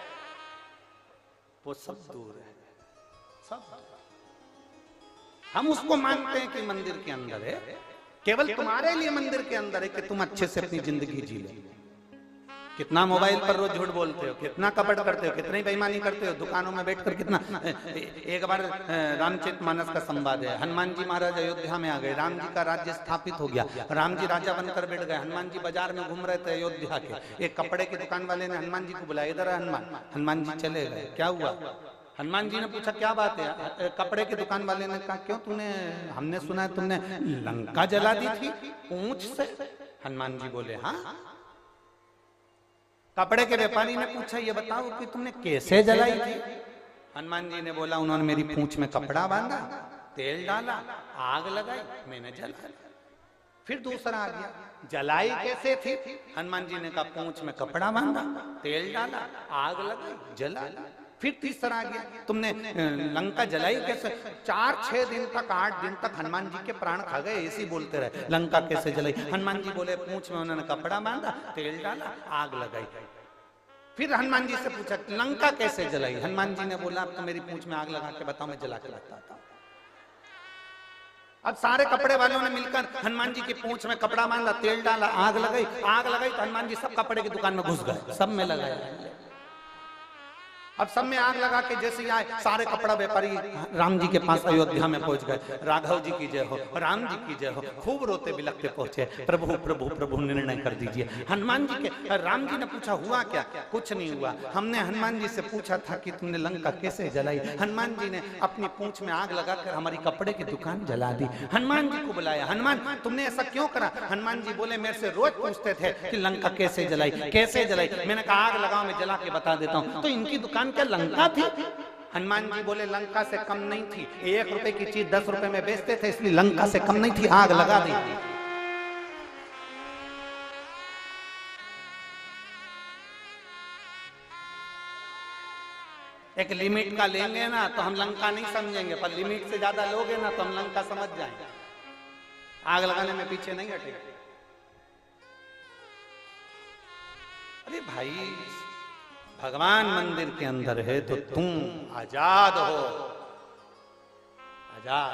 वो सब दूर है, सब। हम उसको मानते हैं कि मंदिर के अंदर है, केवल तुम्हारे लिए मंदिर के अंदर है कि तुम अच्छे से अपनी जिंदगी जी लो। कितना मोबाइल पर रोज झूठ बोलते हो, कितना कपट करते हो, कितनी बेईमानी करते हो, दुकानों में बैठकर कितना। एक बार रामचरितमानस का संवाद है, हनुमान जी महाराज अयोध्या में आ गए, राम जी का राज्य स्थापित हो गया, राम जी राजा बनकर बैठ गए। हनुमान जी बाजार में घूम रहे थे अयोध्या के, एक कपड़े की दुकान वाले ने हनुमान जी को बुलाया, इधर है हनुमान। हनुमान जी चले गए, क्या हुआ? हनुमान जी ने पूछा क्या बात है? कपड़े की दुकान वाले ने कहा क्यों, तूने, हमने सुना है तुमने लंका जला दी थी ऊंच से। हनुमान जी बोले हाँ। कपड़े के व्यापारी ने पूछा ये बताओ कि तुमने कैसे जलाई थी? हनुमान जी ने बोला उन्होंने मेरी पूंछ में कपड़ा बांधा, तेल डाला, आग लगाई, मैंने जला। फिर दूसरा आ गया, जलाई कैसे थी? हनुमान जी ने कहा पूंछ में कपड़ा बांधा, तेल डाला, आग लगाई, जला। फिर तीसरा आ गया, तुमने लंका जलाई कैसे? 4-6 दिन तक, 8 दिन तक हनुमान जी के प्राण खा गए, ऐसे बोलते रहे लंका कैसे जलाई। हनुमान जी बोले पूंछ में उन्होंने कपड़ा बांधा, तेल डाला, आग लगाई। फिर हनुमान जी से पूछा लंका कैसे जलाई? हनुमान जी ने बोला अब तो मेरी पूंछ में आग लगा के बताओ, मैं जला के बताता हूं। अब सारे कपड़े वालों ने मिलकर हनुमान जी की पूंछ में कपड़ा बांधा, तेल डाला, आग लगाई। तो हनुमान जी सब कपड़े की दुकान में घुस गए, सब में लगाया। अब सब में आग लगा के जैसे आए, सारे कपड़ा व्यापारी राम जी के पास अयोध्या में पहुंच गए। राघव जी की जय हो, राम जी की जय हो, खूब रोते बिलखते पहुंचे, प्रभु प्रभु प्रभु निर्णय कर दीजिए। हनुमान जी के, राम जी ने पूछा हुआ क्या? कुछ नहीं हुआ। हमने हनुमान जी से पूछा था कि तुमने लंका कैसे जलाई? हनुमान जी ने अपनी पूंछ में आग लगाकर हमारी कपड़े की दुकान जला दी। हनुमान जी को बुलाया, हनुमान तुमने ऐसा क्यों करा? हनुमान जी बोले मेरे से रोज पूछते थे कि लंका कैसे जलाई, कैसे जलाई। मैंने कहा आग लगाओ, मैं जला के बता देता हूँ। तो इनकी दुकान क्या लंका थी? हनुमान जी बोले लंका से कम नहीं थी, 1 रुपए की चीज 10 रुपए में बेचते थे, इसलिए लंका से कम नहीं थी, आग लगा दी। एक लिमिट का लेंगे ना तो हम लंका नहीं समझेंगे, पर लिमिट से ज्यादा लोगे ना तो हम लंका समझ जाएंगे। आग लगाने में पीछे नहीं हटेंगे। अरे भाई भगवान मंदिर के अंदर है तो तुम आजाद हो, आजाद।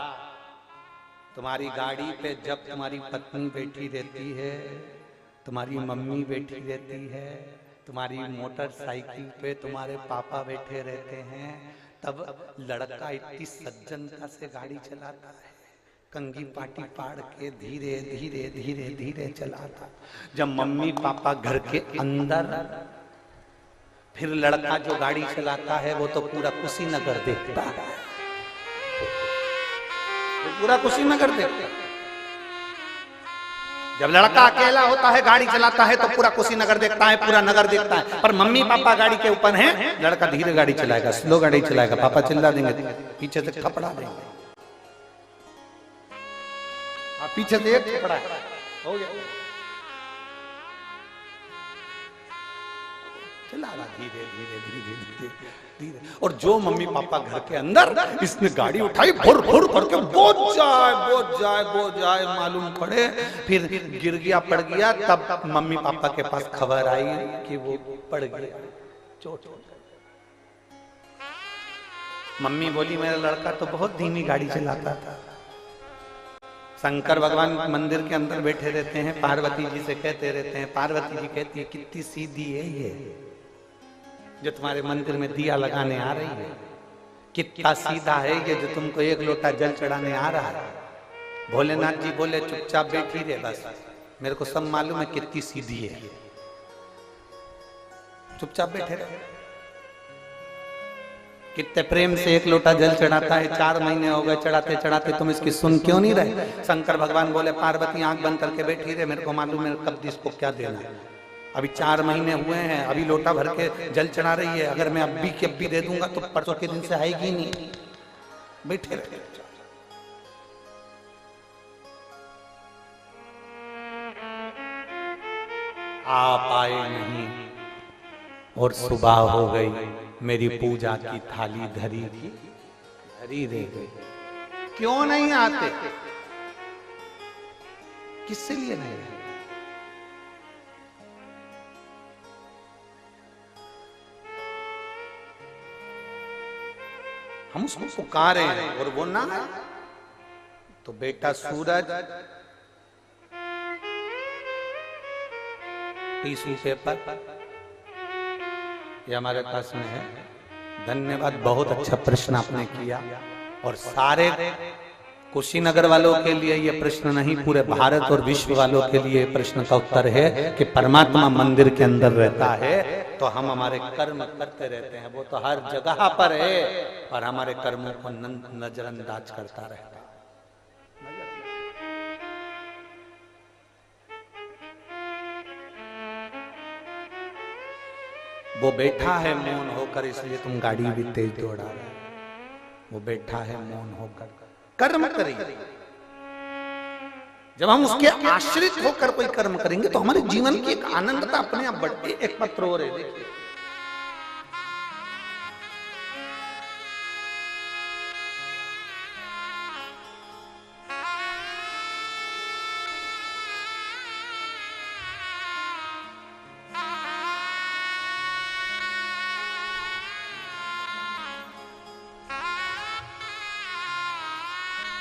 तुम्हारी गाड़ी पे जब तुम्हारी पत्नी बैठी रहती है तुम्हारी मम्मी बैठी रहती है, तुम्हारी मोटरसाइकिल पे तुम्हारे पापा बैठे रहते हैं, तब लड़का इतनी सज्जनता से गाड़ी चलाता है, कंगी पाटी पाड़ के धीरे धीरे धीरे धीरे चलाता। जब मम्मी पापा घर के अंदर, फिर लड़का जो गाड़ी चलाता है वो तो पूरा कुशीनगर देखता है, पूरा कुशीनगर देखता है। जब लड़का अकेला होता है गाड़ी चलाता है तो पूरा कुशीनगर देखता है, पूरा नगर देखता है। पर मम्मी पापा गाड़ी के ऊपर हैं, लड़का धीरे गाड़ी चलाएगा, स्लो गाड़ी चलाएगा, पापा चिल्ला देंगे, पीछे से थपड़ा देंगे, पीछे से एक थपड़ा हो गया, चला रहा धीरे धीरे धीरे धीरे धीरे। और जो मम्मी पापा घर के अंदर, इसने गाड़ी उठाई फुर फुर करके बोझ जाए मालूम पड़े, फिर गिर गया पड़ गया, तब मम्मी पापा के पास खबर आई कि वो पड़ गया, चोट। मम्मी बोली मेरा लड़का तो बहुत धीमी गाड़ी चलाता था। शंकर भगवान मंदिर के अंदर बैठे रहते हैं, पार्वती जी से कहते रहते हैं, पार्वती जी कहती है कितनी सीधी है ये जो तुम्हारे मंदिर में दिया लगाने आ रही है, कितना सीधा है ये जो तुमको एक लोटा जल चढ़ाने आ रहा है। भोलेनाथ जी बोले चुपचाप बैठी रहे, बस मेरे को सब मालूम है कितनी सीधी है, चुपचाप बैठे रहे। कितने प्रेम से एक लोटा जल चढ़ाता है, 4 महीने हो गए चढ़ाते चढ़ाते, तुम इसकी सुन क्यों नहीं रहे। शंकर भगवान बोले पार्वती आंख बंद करके बैठी रहे, मेरे को मालूम है कब इसको क्या देना है। अभी 4 महीने हुए हैं, अभी लोटा भर के जल चढ़ा रही है, अगर मैं अभी के अभी दे दूंगा तो परसों के दिन से आएगी नहीं, बैठे रहे। आप आए नहीं और सुबह हो गई, मेरी पूजा की थाली धरी थी, धरी रह गई। क्यों नहीं आते, किससे लिए नहीं आते? हम उसको पुकारे हैं और वो ना, तो बेटा सूरज टिश्यू पेपर ये हमारे पास में है। धन्यवाद, बहुत अच्छा प्रश्न आपने किया। और सारे कुशीनगर वालों के लिए ये प्रश्न नहीं, पूरे भारत और विश्व वालों के लिए प्रश्न का उत्तर है कि परमात्मा मंदिर के अंदर रहता है तो हम हमारे कर्म करते रहते हैं, वो तो हर जगह पर है, और हमारे कर्मों को नजरअंदाज करता रहता है। वो बैठा है मौन होकर, इसलिए तुम गाड़ी भी तेज दौड़ा रहे हो। वो बैठा है मौन होकर, कर्म करेंगे। जब हम उसके आश्रित होकर कोई कर्म करेंगे तो हमारे जीवन की एक आनंदता अपने आप बढ़ती है। एक पत्र और है, देखिए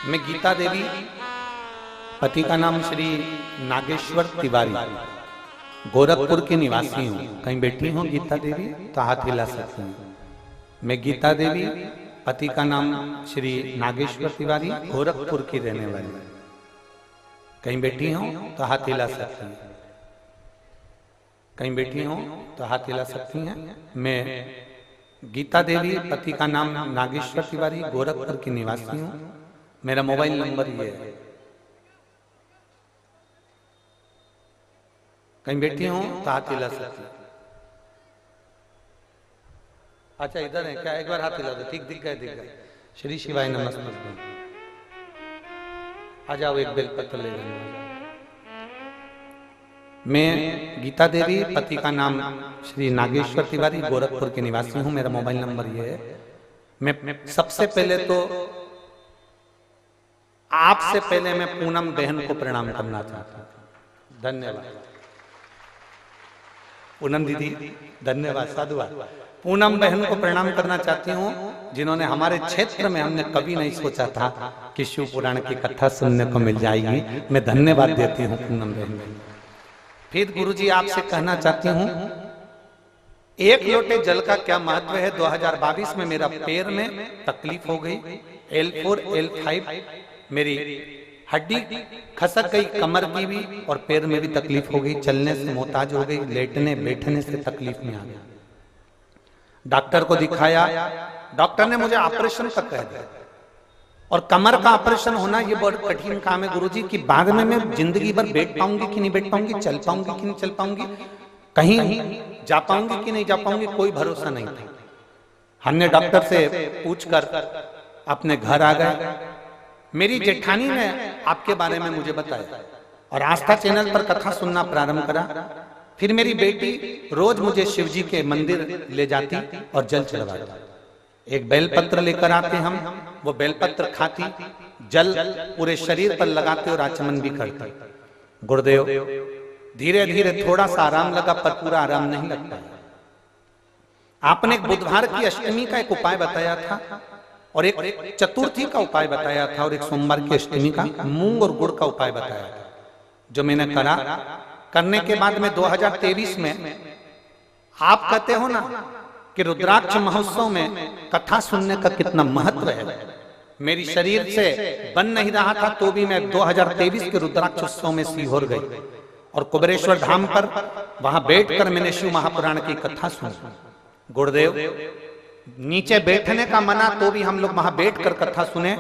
मैं गीता देवी, पति का नाम श्री नागेश्वर तिवारी, गोरखपुर की निवासी हूँ। कहीं बैठी हूँ गीता देवी तो हाथ हिला सकते हैं। मैं गीता देवी, पति का नाम श्री नागेश्वर तिवारी, गोरखपुर की रहने वाली। कहीं बैठी हूँ तो हाथ हिला सकती हैं। कहीं बैठी हूँ तो हाथ हिला सकती हैं। मैं गीता देवी, पति का नाम नागेश्वर तिवारी, गोरखपुर की निवासी हूँ। मेरा मोबाइल नंबर ये है। कहीं बैठी हूं तो हाथ हिला सकती। अच्छा इधर है क्या, एक बार हाथ हिला दो। ठीक, दिख गए, दिख गए। श्री शिवाय नमस्ते। आ जाओ, एक बेलपत्र ले लेंगे। मैं गीता देवी, पति का नाम श्री नागेश्वर तिवारी, गोरखपुर के निवासी हूं। मेरा मोबाइल नंबर ये है। मैं सबसे पहले तो आपसे पहले मैं पूनम बहन को प्रणाम करना चाहता हूं। धन्यवाद पूनम दीदी, धन्यवाद, साधुवाद। पूनम बहन को प्रणाम करना चाहती हूँ, जिन्होंने हमारे क्षेत्र में, हमने कभी नहीं सोचा था कि शिव पुराण की कथा सुनने को मिल जाएगी। मैं धन्यवाद देती हूँ पूनम बहन को। फिर गुरुजी आपसे कहना चाहती हूं, एक लोटे जल का क्या महत्व है। 2022 में मेरा पैर में तकलीफ हो गई, L4 L5 मेरी हड्डी खसक गई, कमर की भी और पैर में भी तकलीफ हो गई, चलने से मोहताज हो गई, लेटने बैठने से तकलीफ में आ गया। डॉक्टर को दिखाया, डॉक्टर ने मुझे ऑपरेशन तक कह दिया। और कमर का ऑपरेशन होना ये बहुत कठिन काम है गुरुजी, कि बाद में मैं जिंदगी भर बैठ पाऊंगी कि नहीं बैठ पाऊंगी, चल पाऊंगी कि नहीं चल पाऊंगी, कहीं जा पाऊंगी कि नहीं जा पाऊंगी, कोई भरोसा नहीं था। हमने डॉक्टर से पूछकर अपने घर आ गए। मेरी जेठानी ने आपके बारे में मुझे बताया और आस्था चैनल पर कथा सुनना प्रारंभ करा। फिर मेरी बेटी रोज मुझे शिवजी के मंदिर ले जाती और जल चढ़वाती। एक बेलपत्र लेकर आते हम, वो बेलपत्र खाती, जल पूरे शरीर पर लगाते और आचमन भी करते। गुरुदेव धीरे धीरे थोड़ा सा आराम लगा, पर पूरा आराम नहीं लगता। आपने एक बुधवार की अष्टमी का एक उपाय बताया था और एक चतुर्थी का उपाय बताया था और एक सोमवार की अष्टमी का मूंग और गुड़ का उपाय बताया था, जो मैंने करा। करने के बाद में 2023 में आप कहते हो ना कि रुद्राक्ष महोत्सव में कथा सुनने का कितना महत्व है। मेरी शरीर से बन नहीं रहा था तो भी मैं 2023 के रुद्राक्ष उत्सव में सीहोर गई और कुबेरेश्वर धाम पर वहां बैठकर मैंने शिव महापुराण की कथा सुनी। गुरुदेव नीचे बैठने का मना तो भी हम लोग वहां बैठकर कथा सुने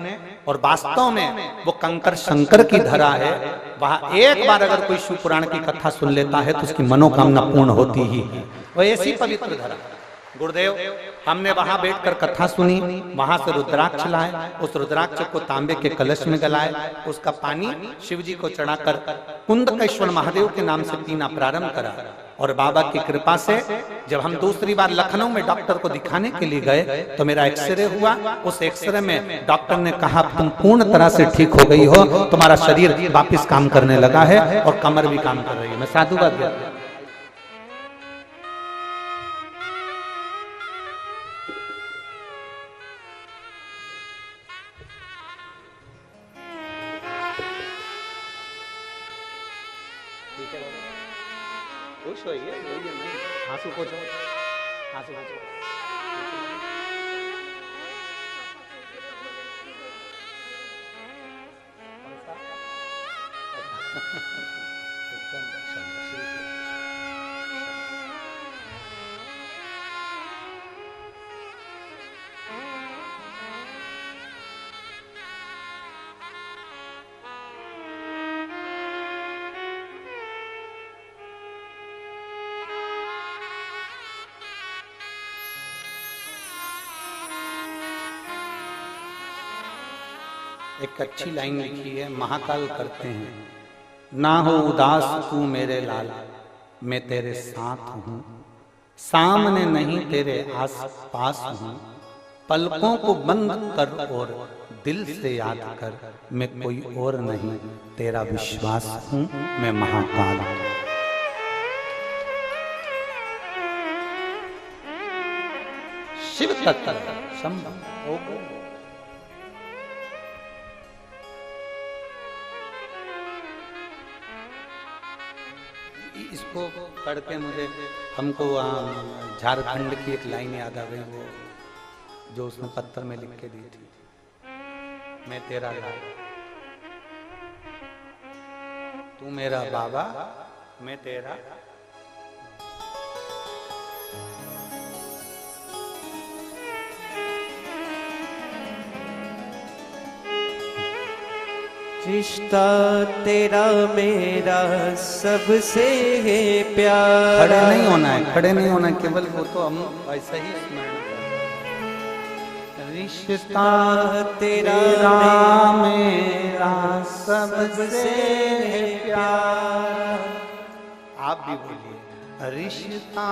और वास्तव में वो कंकर शंकर की धरा है। वहां एक बार अगर कोई शिव पुराण की कथा सुन लेता है तो उसकी मनोकामना पूर्ण होती ही है। वो ऐसी पवित्र धरा। गुरुदेव हमने वहां बैठकर कथा सुनी, वहां से रुद्राक्ष लाए, उस रुद्राक्ष को तांबे के कलश में गलाए, उसका पानी शिव जी को चढ़ाकर कुंदकेश्वर महादेव के नाम से पीना प्रारंभ करा। और बाबा की कृपा से जब हम दूसरी बार लखनऊ में डॉक्टर को दिखाने के लिए गए तो मेरा एक्सरे हुआ। उस एक्सरे में डॉक्टर ने कहा तुम पूर्ण तरह से ठीक हो गई हो, तुम्हारा शरीर वापस काम करने लगा है और कमर भी काम कर रही है। मैं साधुवाद देता हूं। खुश होइए, आंसू पोछो, आंसू पोछो। एक अच्छी लाइन लिखी है, महाकाल करते हैं, ना हो उदास तू मेरे लाल, मैं तेरे साथ हूं, सामने नहीं तेरे आस पास हूं, पलकों को बंद कर और दिल से याद कर, मैं कोई और नहीं तेरा विश्वास हूं, मैं महाकाल हूं। शिव तत्व संभव होगा। इसको पढ़ के मुझे हमको झारखंड की एक लाइन याद आ गई, वो जो उसने पत्थर में लिख के दी थी, मैं तेरा लाल, तू मेरा बाबा, मैं तेरा। रिश्ता तेरा मेरा सबसे है प्यारा। खड़े नहीं होना है, खड़े नहीं होना, केवल वो तो हम ऐसा ही स्मरण करें। रिश्ता तेरा मेरा सबसे है प्यारा। आप भी बोलिए, रिश्ता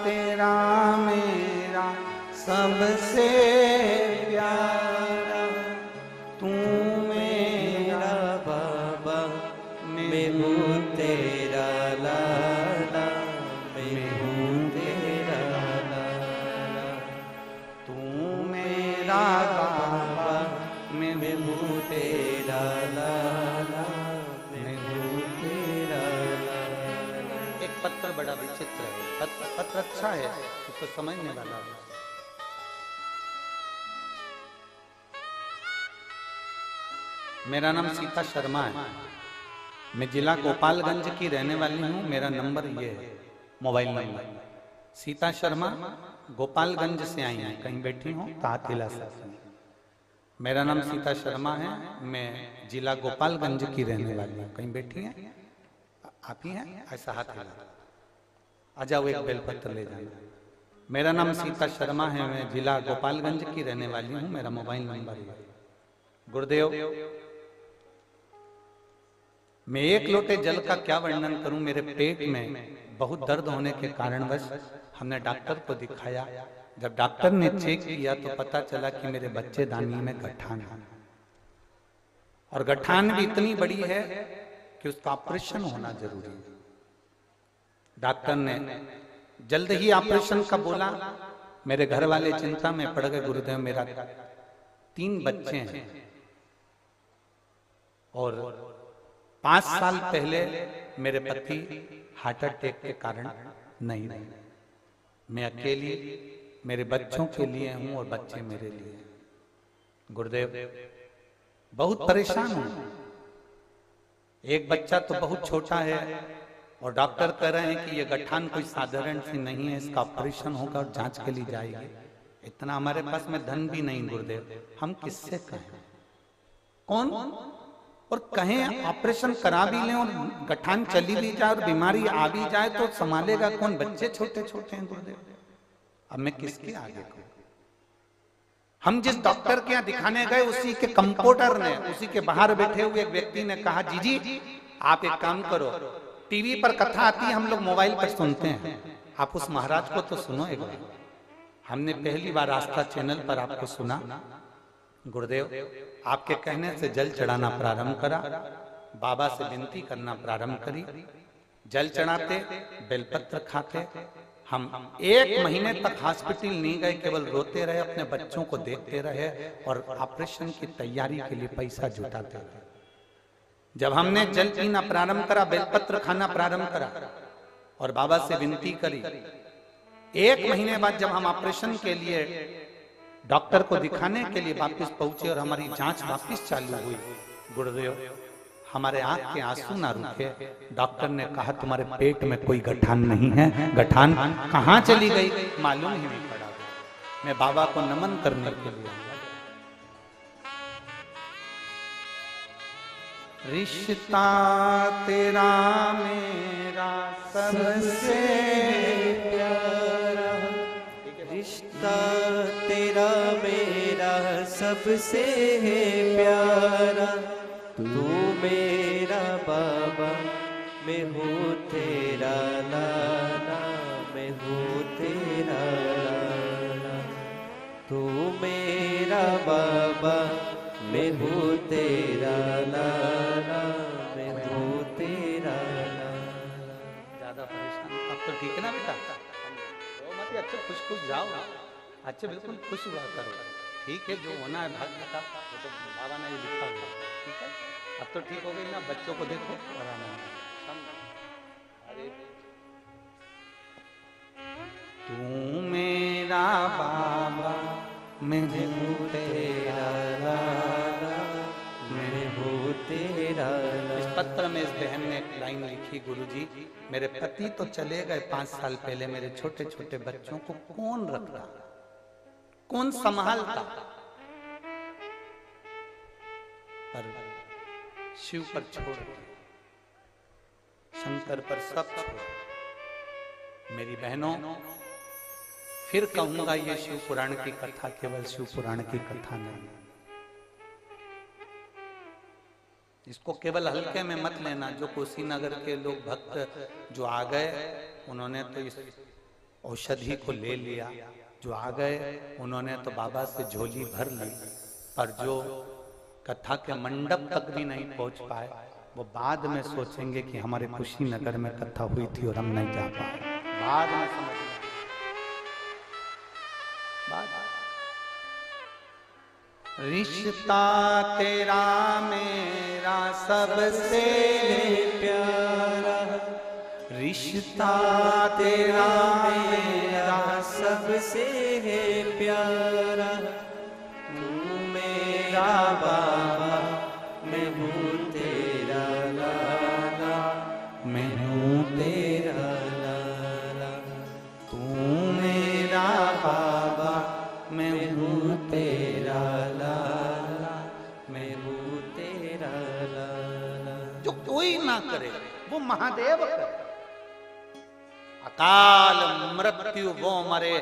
तेरा मेरा सबसे प्यारा, तू मैं हूँ तेरा लाला, मैं हूँ तेरा लाला, तू मेरा बाबा, मैं हूँ तेरा लाला, मैं हूँ तेरा लाला। पत्र बड़ा विचित्र है। पत्र अच्छा है, उसको समझने वाला है। मेरा नाम सीता शर्मा है, मैं जिला गोपालगंज की रहने वाली हूँ। मेरा नंबर ये है, मोबाइल नंबर। सीता शर्मा गोपालगंज से आई हैं, कहीं बैठी हूँ तो हाथ हिला सकती हैं। मेरा नाम सीता शर्मा है, मैं जिला गोपालगंज की रहने वाली हूँ। कहीं बैठी हैं आप ही हैं, ऐसा हाथ हिला। आ जाओ, एक बेलपत्र ले जाना। मेरा नाम सीता शर्मा है, मैं जिला गोपालगंज की रहने वाली हूँ। मेरा मोबाइल नंबर है। गुरुदेव, मैं एक लोटे जल का क्या वर्णन करूं। मेरे पेट में बहुत दर्द होने के कारणवश हमने डॉक्टर को दिखाया। जब डॉक्टर ने चेक किया तो पता चला कि मेरे बच्चेदानी में गठान है, और गठान भी इतनी बड़ी है कि उसका ऑपरेशन होना जरूरी है। डॉक्टर ने जल्द ही ऑपरेशन का बोला। मेरे घर वाले चिंता में पड़ गए। गुरुदेव, मेरा 3 बच्चे हैं और 5 साल पहले मेरे पति हार्ट अटैक के कारण नहीं रहे। मैं अकेली मेरे बच्चों के लिए हूं और बच्चे मेरे लिए। गुरुदेव, बहुत परेशान हूं। एक बच्चा तो बहुत छोटा है और डॉक्टर कह रहे हैं कि यह गठान कोई साधारण सी नहीं है, इसका ऑपरेशन होगा और जांच के लिए जाएगी। इतना हमारे पास में धन भी नहीं। गुरुदेव, हम किससे कहें, कौन और कहें ऑपरेशन करा भी लें और गठान चली भी जाए और बीमारी आ भी जाए तो संभालेगा कौन। बच्चे छोटे छोटे हैं। गुरुदेव, अब मैं किसके आगे कहूं। हम जिस डॉक्टर के यहाँ दिखाने गए, उसी के कंपाउंडर ने, उसी के बाहर बैठे हुए एक व्यक्ति ने कहा, जी आप एक काम करो, टीवी पर कथा आती है, हम लोग मोबाइल पर सुनते हैं, आप उस महाराज को तो सुनो एक बार। हमने पहली बार आस्था चैनल पर आपको सुना। गुरुदेव, आपके कहने से जल चढ़ाना प्रारंभ करा, बाबा से विनती करना प्रारंभ करी। जल चढ़ाते, बेलपत्र खाते। हम 1 महीने तक हॉस्पिटल नहीं गए, केवल रोते रहे, अपने बच्चों को देखते रहे और ऑपरेशन की तैयारी के लिए पैसा जुटाते रहे। जब हमने जल पीना प्रारंभ करा, बेलपत्र खाना प्रारंभ करा और बाबा से विनती करी, 1 महीने बाद जब हम ऑपरेशन के लिए डॉक्टर को दिखाने के लिए वापस पहुंचे और हमारी जांच वापस चालू हुई, गुरुदेव, हमारे आंख के आंसू ना रुके। डॉक्टर ने कहा, तुम्हारे पेट में कोई गठान नहीं है। गठान कहाँ चली गई मालूम ही नहीं पड़ा। मैं बाबा को नमन करने के लिए आया। रिश्ता तेरा मेरा सबसे प्यारा, रिश्ता तेरा मेरा सबसे है प्यारा। तू मेरा बाबा, मैं हूँ तेरा लाला, मैं हूँ तेरा लाला। तू मेरा बाबा, मैं हूँ तेरा लाला, मैं हूँ तेरा लाला। ज्यादा परेशान अब तो ठीक है ना बेटा, रो मत, अच्छे खुश खुश जाओ, अच्छे बिल्कुल खुश हुआ करो। ठीक है, जो होना है भाग्य का, वो तो बाबा ने लिखा हुआ। ठीक है, अब तो ठीक हो गई ना। बच्चों को देखो, अरे तू मेरा बाबा, मैं हूँ तेरा लाला, मैं हूँ तेरा लाला। इस पत्र में इस बहन ने एक लाइन लिखी, गुरुजी, मेरे पति तो चले गए 5 साल पहले, मेरे छोटे छोटे बच्चों को कौन रखता, कौन संभालता। पर शिव पर छोड़, शंकर पर सब छोड़। मेरी बहनों, फिर कहूंगा, ये शिव पुराण की कथा केवल शिव पुराण की कथा नहीं। इसको केवल हल्के में मत लेना। जो कुशीनगर के लोग भक्त जो आ गए, उन्होंने तो इस औषधि को ले लिया। जो आ गए, उन्होंने तो बाबा से झोली भर ली, पर जो कथा के मंडप तक भी नहीं पहुंच पाए, वो बाद में सोचेंगे कि हमारे कुशीनगर में कथा हुई थी और हम नहीं जा पाए। बाद में समझना, रिश्ता तेरा मेरा सबसे प्यारा, रिश्ता तेरा मेरा सबसे है प्यारा, तू मेरा बाबा मैं हूँ तेरा लाला, मैं हूँ तेरा लाला, तू मेरा बाबा, मैं हूँ तेरा लाला, मैं हूँ तेरा लाला। जो कोई ना करे वो महादेव करे। अकाल मृत्यु वो मरे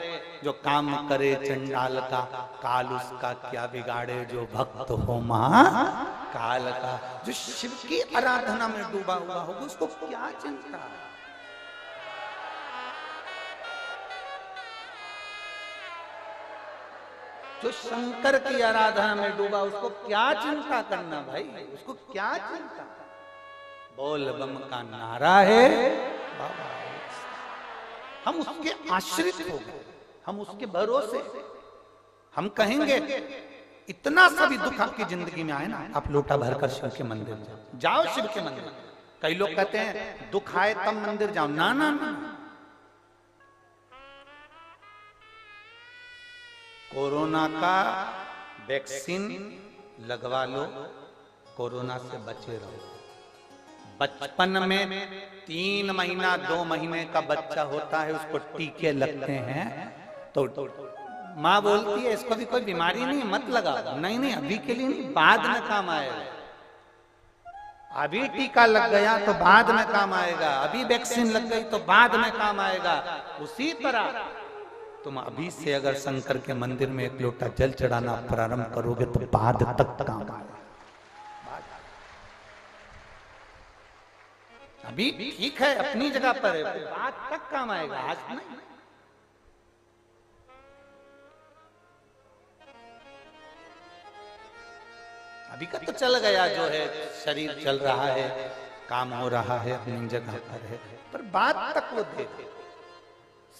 जो काम करे चंडाल का, काल उसका क्या बिगाड़े जो भक्त हो महाकाल का। जो शिव की आराधना में डूबा हुआ होगा उसको क्या चिंता। जो शंकर की आराधना में डूबा उसको क्या चिंता करना भाई, उसको क्या चिंता। बोल बम का नारा है बाबा, हम उसके आश्रित हो गए, हम उसके भरोसे। हम कहेंगे इतना सभी दुख आपकी जिंदगी में आए ना, आप लोटा भरकर शिव के मंदिर जाओ, जाओ शिव के मंदिर। कई लोग कहते हैं दुख आए तब मंदिर जाओ, ना ना ना। कोरोना का वैक्सीन लगवा लो, कोरोना से बचे रहो। बचपन में 3 महीना 2 महीने का बच्चा होता है, उसको टीके लगते हैं तो माँ बोलती है इसको भी कोई बीमारी नहीं, मत लगाओ। नहीं नहीं, अभी के लिए नहीं, बाद में काम आएगा। अभी टीका लग गया तो बाद में काम आएगा, अभी वैक्सीन लग गई तो बाद में काम आएगा। उसी तरह तुम अभी से अगर शंकर के मंदिर में एक लोटा जल चढ़ाना प्रारंभ करोगे तो बाद तक काम आएगा। अभी ठीक है, अपनी जगह पर है, बाद तक काम आएगा, आज नहीं। अभी का तो चल गया, जो है शरीर चल रहा है, काम हो रहा है, अपनी जगह पर है, पर बाद तक वो दे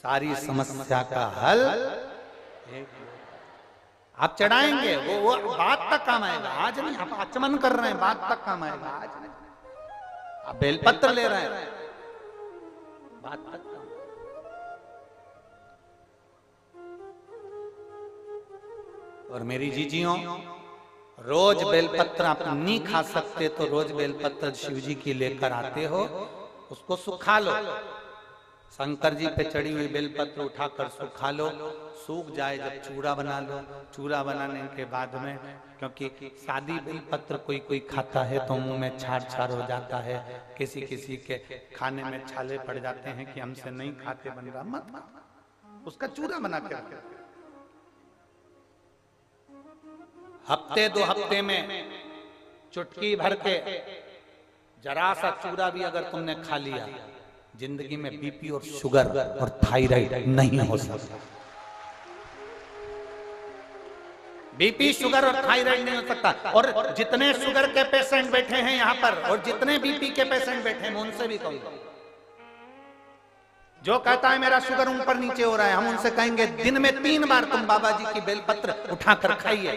सारी समस्या का हल आप चढ़ाएंगे, वो बाद तक काम आएगा, आज नहीं। आप आचमन कर रहे हैं, बाद तक काम आएगा, आज नहीं। आप बेलपत्र ले रहे हैं, बात तक। और मेरी जीजियों, रोज बेलपत्र आप नहीं खा सकते तो रोज बेलपत्र शिव जी की लेकर आते हो, उसको सुखा लो। शंकर जी पे चढ़ी हुई बेलपत्र उठाकर सुखा लो, सूख जाए जब चूड़ा बना लो। चूड़ा बनाने के बाद में, क्योंकि सादी बेलपत्र कोई कोई खाता है तो मुंह में छार छार हो जाता है, किसी किसी के खाने में छाले पड़ जाते हैं कि हमसे नहीं खाते बन रहा, मत उसका चूड़ा बना के रखो। हफ्ते 2 हफ्ते में चुटकी भर के जरा सा चूड़ा भी अगर तुमने खा लिया, जिंदगी में बीपी और शुगर और थायराइड नहीं हो सकता। बीपी शुगर और थायराइड नहीं हो सकता। और जितने शुगर के पेशेंट बैठे हैं यहाँ पर और जितने बीपी के पेशेंट बैठे हैं, मैं उनसे भी कहूंगा, जो कहता है मेरा शुगर ऊपर नीचे हो रहा है, हम उनसे कहेंगे दिन में 3 बार तुम बाबा जी की बेलपत्र उठाकर खाइए।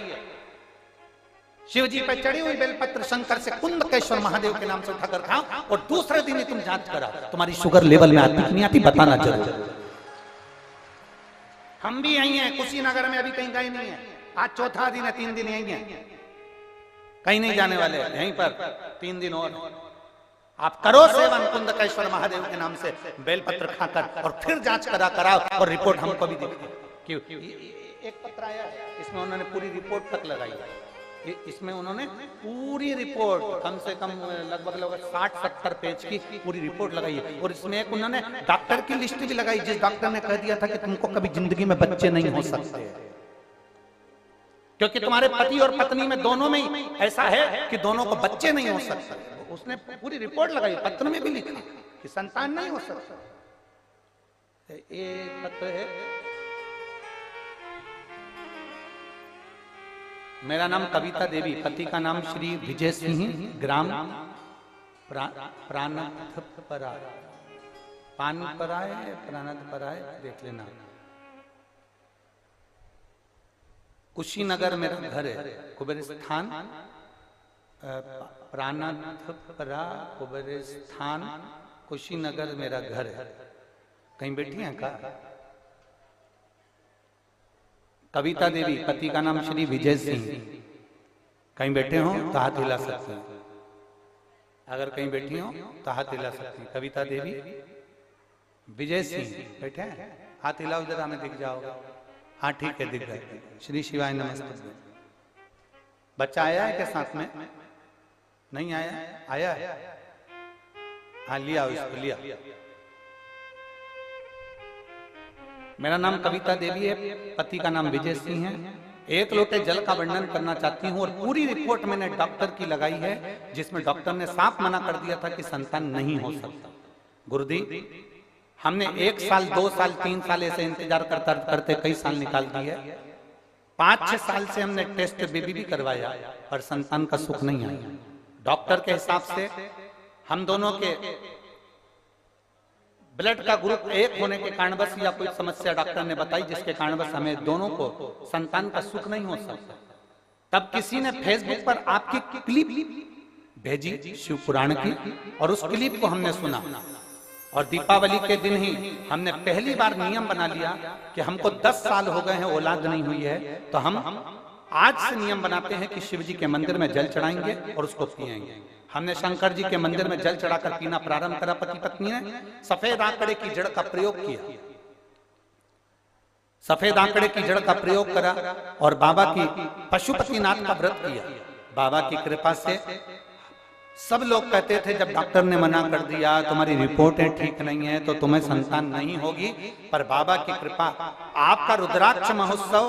शिव जी पे चढ़ी हुई बेलपत्र शंकर से कुंदकेश्वर महादेव के नाम से उठाकर खाओ, और दूसरे दिन ही तुम जांच कराओ तुम्हारी शुगर लेवल में आती नहीं आती, बताना जरूर। हम भी यही हैं, कुशीनगर में अभी कहीं गए नहीं है, आज 4था दिन है, 3 दिन यही है, कहीं नहीं जाने वाले, यहीं पर 3 दिन और। आप करो सेवन कुंदकेश्वर महादेव के नाम से बेलपत्र खाकर, और फिर जांच कराओ और रिपोर्ट हमको भी देखिए। एक पत्र आया है, इसमें उन्होंने पूरी रिपोर्ट तक लगाई है। इसमें उन्होंने पूरी रिपोर्ट, कम से कम लगभग 60-70 पेज की पूरी रिपोर्ट लगाई है। और इसमें एक उन्होंने डॉक्टर की लिस्ट भी लगाई, जिस डॉक्टर ने कह दिया था कि तुमको कभी जिंदगी में बच्चे नहीं हो सकते, क्योंकि तुम्हारे पति और पत्नी में दोनों में ही ऐसा है कि दोनों को बच्चे नहीं हो सकते। उसने पूरी रिपोर्ट लगाई, पत्र में भी लिखा कि संतान नहीं हो सकता। ये पत्र है, मेरा नाम कविता देवी, पति का नाम श्री विजय सिंह, ग्राम प्राणथपरा, पानपराय प्राणथपराय, देख लेना। कुशीनगर मेरा घर है, कुबेर स्थान प्राणथपरा, कुबेर स्थान कुशीनगर मेरा घर है। कहीं बैठी हैं का? कविता देवी, पति का नाम श्री विजय सिंह। कहीं बैठे हो तो हाथ हिला सकते हैं। अगर कहीं बैठी हो तो हाथ हिला सकती हैं। कविता देवी, विजय सिंह बैठे हैं, हाथ हिलाओ, इधर हमें दिख जाओगे। हाँ ठीक है, दिख गए। श्री शिवाय नमस्ते। बच्चा आया है क्या साथ में? नहीं आया? आया है? हाँ लिया, उसको लिया। मेरा नाम कविता देवी है, पति का नाम विजय सिंह है। एक लोटे जल का वर्णन करना चाहती हूँ और पूरी रिपोर्ट मैंने डॉक्टर की लगाई है, जिसमें डॉक्टर ने साफ मना कर दिया था कि संतान नहीं हो सकता। गुरुदेव, हमने 1 साल 2 साल 3 साल ऐसे इंतजार करते कई साल निकाल दिए। 5-6 साल से हमने टेस्ट बेबी भी करवाया पर संतान का सुख नहीं आया। डॉक्टर के हिसाब से हम दोनों के ब्लड का ग्रुप एक होने के कारणवश या कोई समस्या डॉक्टर ने बताई, जिसके कारणवश हमें दोनों को संतान का सुख नहीं हो सकता। तब किसी ने फेसबुक पर आपकी क्लिप भेजी शिव पुराण की, और उस क्लिप को हमने सुना और दीपावली के दिन ही हमने पहली बार नियम बना लिया कि हमको 10 साल हो गए हैं, औलाद नहीं हुई है, तो हम आज से नियम बनाते हैं कि शिव जी के मंदिर में जल चढ़ाएंगे और उसको पिएंगे। हमने शंकर जी के मंदिर में जल चढ़ाकर पीना प्रारंभ करा। पति पत्नी ने सफेद आंकड़े की जड़ का प्रयोग किया, सफेद आंकड़े की जड़ का प्रयोग करा और बाबा की पशुपतिनाथ का व्रत किया। बाबा की कृपा से सब लोग कहते थे, जब डॉक्टर ने मना कर दिया तुम्हारी रिपोर्टें ठीक नहीं है तो तुम्हें संतान नहीं होगी, पर बाबा की कृपा, आपका रुद्राक्ष महोत्सव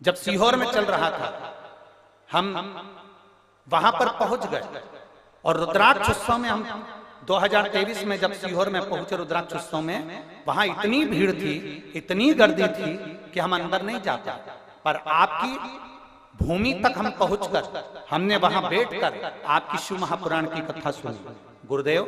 जब सीहोर में चल रहा था, हम वहां पर पहुंच गए और रुद्राक्ष उत्सव में हम 2023 में जब सीहोर में पहुंचे रुद्राक्ष उत्सव में, वहां इतनी भीड़ थी, इतनी गर्दी थी कि हम अंदर नहीं जा पाते। पर आपकी भूमि तक हम पहुंचकर हमने वहां बैठकर आपकी शिव महापुराण की कथा सुनी। गुरुदेव,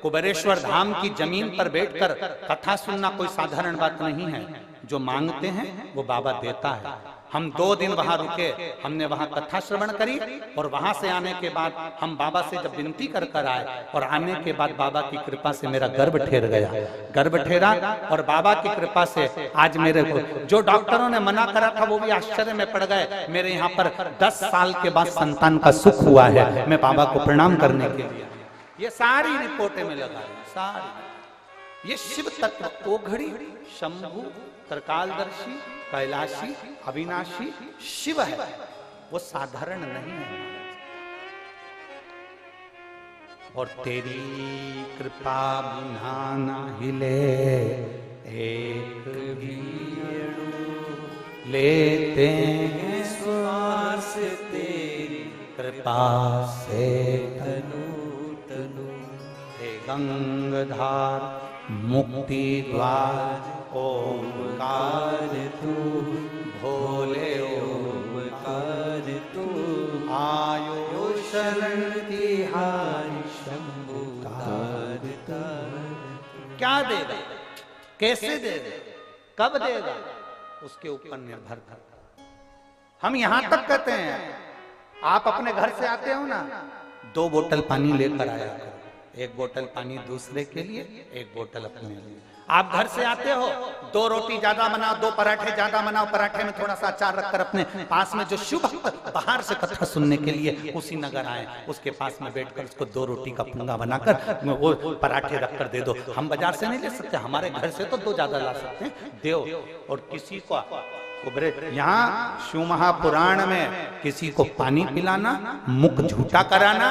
कुबेरेश्वर धाम की जमीन पर बैठकर कथा सुनना कोई साधारण बात नहीं है। जो मांगते हैं वो बाबा देता है। हम 2 दिन वहां रुके, हमने वहां कथा श्रवण करी और वहां से आने के बाद हम बाबा से जब विनती कर कर आए और आने के बाद बाबा की कृपा से मेरा गर्भ ठहर गया, गर्भ ठहरा और बाबा की कृपा से आज मेरे को जो डॉक्टरों ने मना करा था वो भी आश्चर्य में पड़ गए। मेरे यहाँ पर 10 साल के बाद संतान का सुख हुआ है। मैं बाबा को प्रणाम करने के लिए ये सारी रिपोर्टें में लगा सारी। ये शिव तत्व ओघड़ी, शंभु, त्रिकालदर्शी, कैलाशी, अविनाशी शिव है, वो साधारण नहीं है। और तेरी कृपा बिना ना हिले एक भी अणु, लेते हैं श्वास तेरी कृपा से तनु तनु। हे गंगाधार मुक्ति द्वार ओमकार तू, भोले ओमकार तू, आयो शरण तिहारी शंभु तार तार। क्या देगा, कैसे देगा, कब देगा, उसके ऊपर निर्भर करता। हम यहां तक कहते हैं, आप अपने घर से आते हो ना, 2 बोतल पानी लेकर आया करो। 1 बोतल पानी दूसरे के लिए, 1 बोतल अपने लिए। आप घर से आते हो, 2 रोटी ज्यादा बनाओ, 2 पराठे ज्यादा बनाओ, पराठे में थोड़ा सा अचार रखकर अपने पास में जो शुभ बाहर से कथा सुनने के लिए उसी नगर आए, उसके पास में बैठकर उसको 2 रोटी का पुंगा बनाकर वो पराठे रखकर दे दो। हम बाजार से नहीं ले सकते, हमारे घर से तो 2 ज्यादा ला सकते हैं, दो। और किसी को यहाँ शिव महापुराण में किसी को पानी पिलाना, मुख झूठा कराना,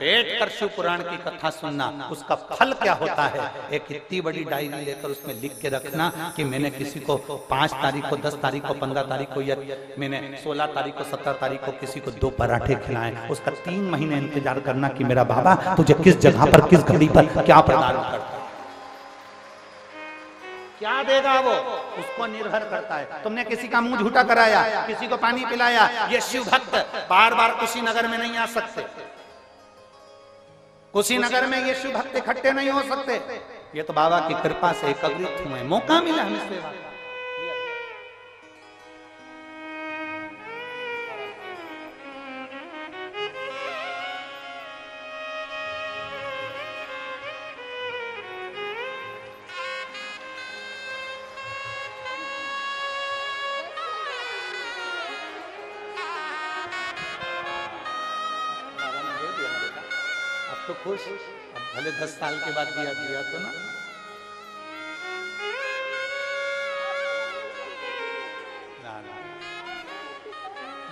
बैठकर शिव पुराण की कथा सुनना, उसका फल क्या होता है, एक इतनी बड़ी डायरी लेकर उसमें लिख के रखना कि मैंने किसी को 5 तारीख को, 10 तारीख को, 15 तारीख को, या मैंने 16 तारीख को, 17 तारीख को किसी को 2 पराठे खिलाए। उसका 3 महीने इंतजार करना कि मेरा बाबा तुझे किस जगह पर, किस घड़ी पर क्या प्रदान करता, क्या देगा वो उसको निर्भर करता है। तुमने किसी का मुंह झूठा कराया, किसी को पानी पिलाया, ये शिव भक्त बार बार कुशीनगर में नहीं आ सकते। कुशीनगर में ये शिव भक्त इकट्ठे नहीं हो सकते। ये तो बाबा की कृपा से एकत्रित हुए, मौका मिला हमें सेवा। तो खुश, अब भले 10 साल के बाद दिया दिया तो ना।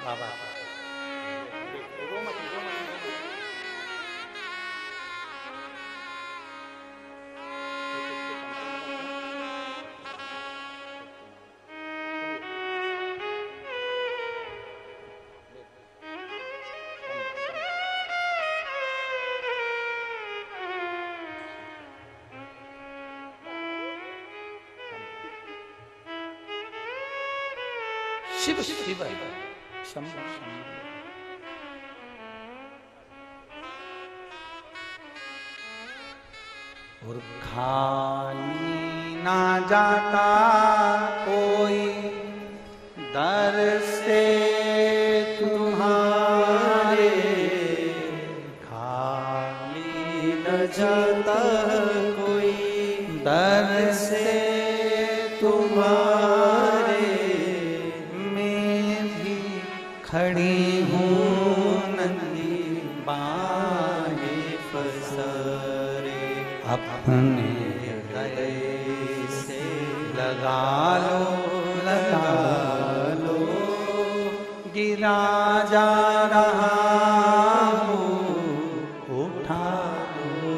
बाबा शिव शिव शंभु और खाली ना जाता कोई दर से तुम्हारे, खाली न जाता कोई दर से तुम्हारे, मैं भी खड़ी हूँ नंदी बाहे पसारे, अपने गले से लगा लो, गिरा जा रहा हूँ, उठा लो,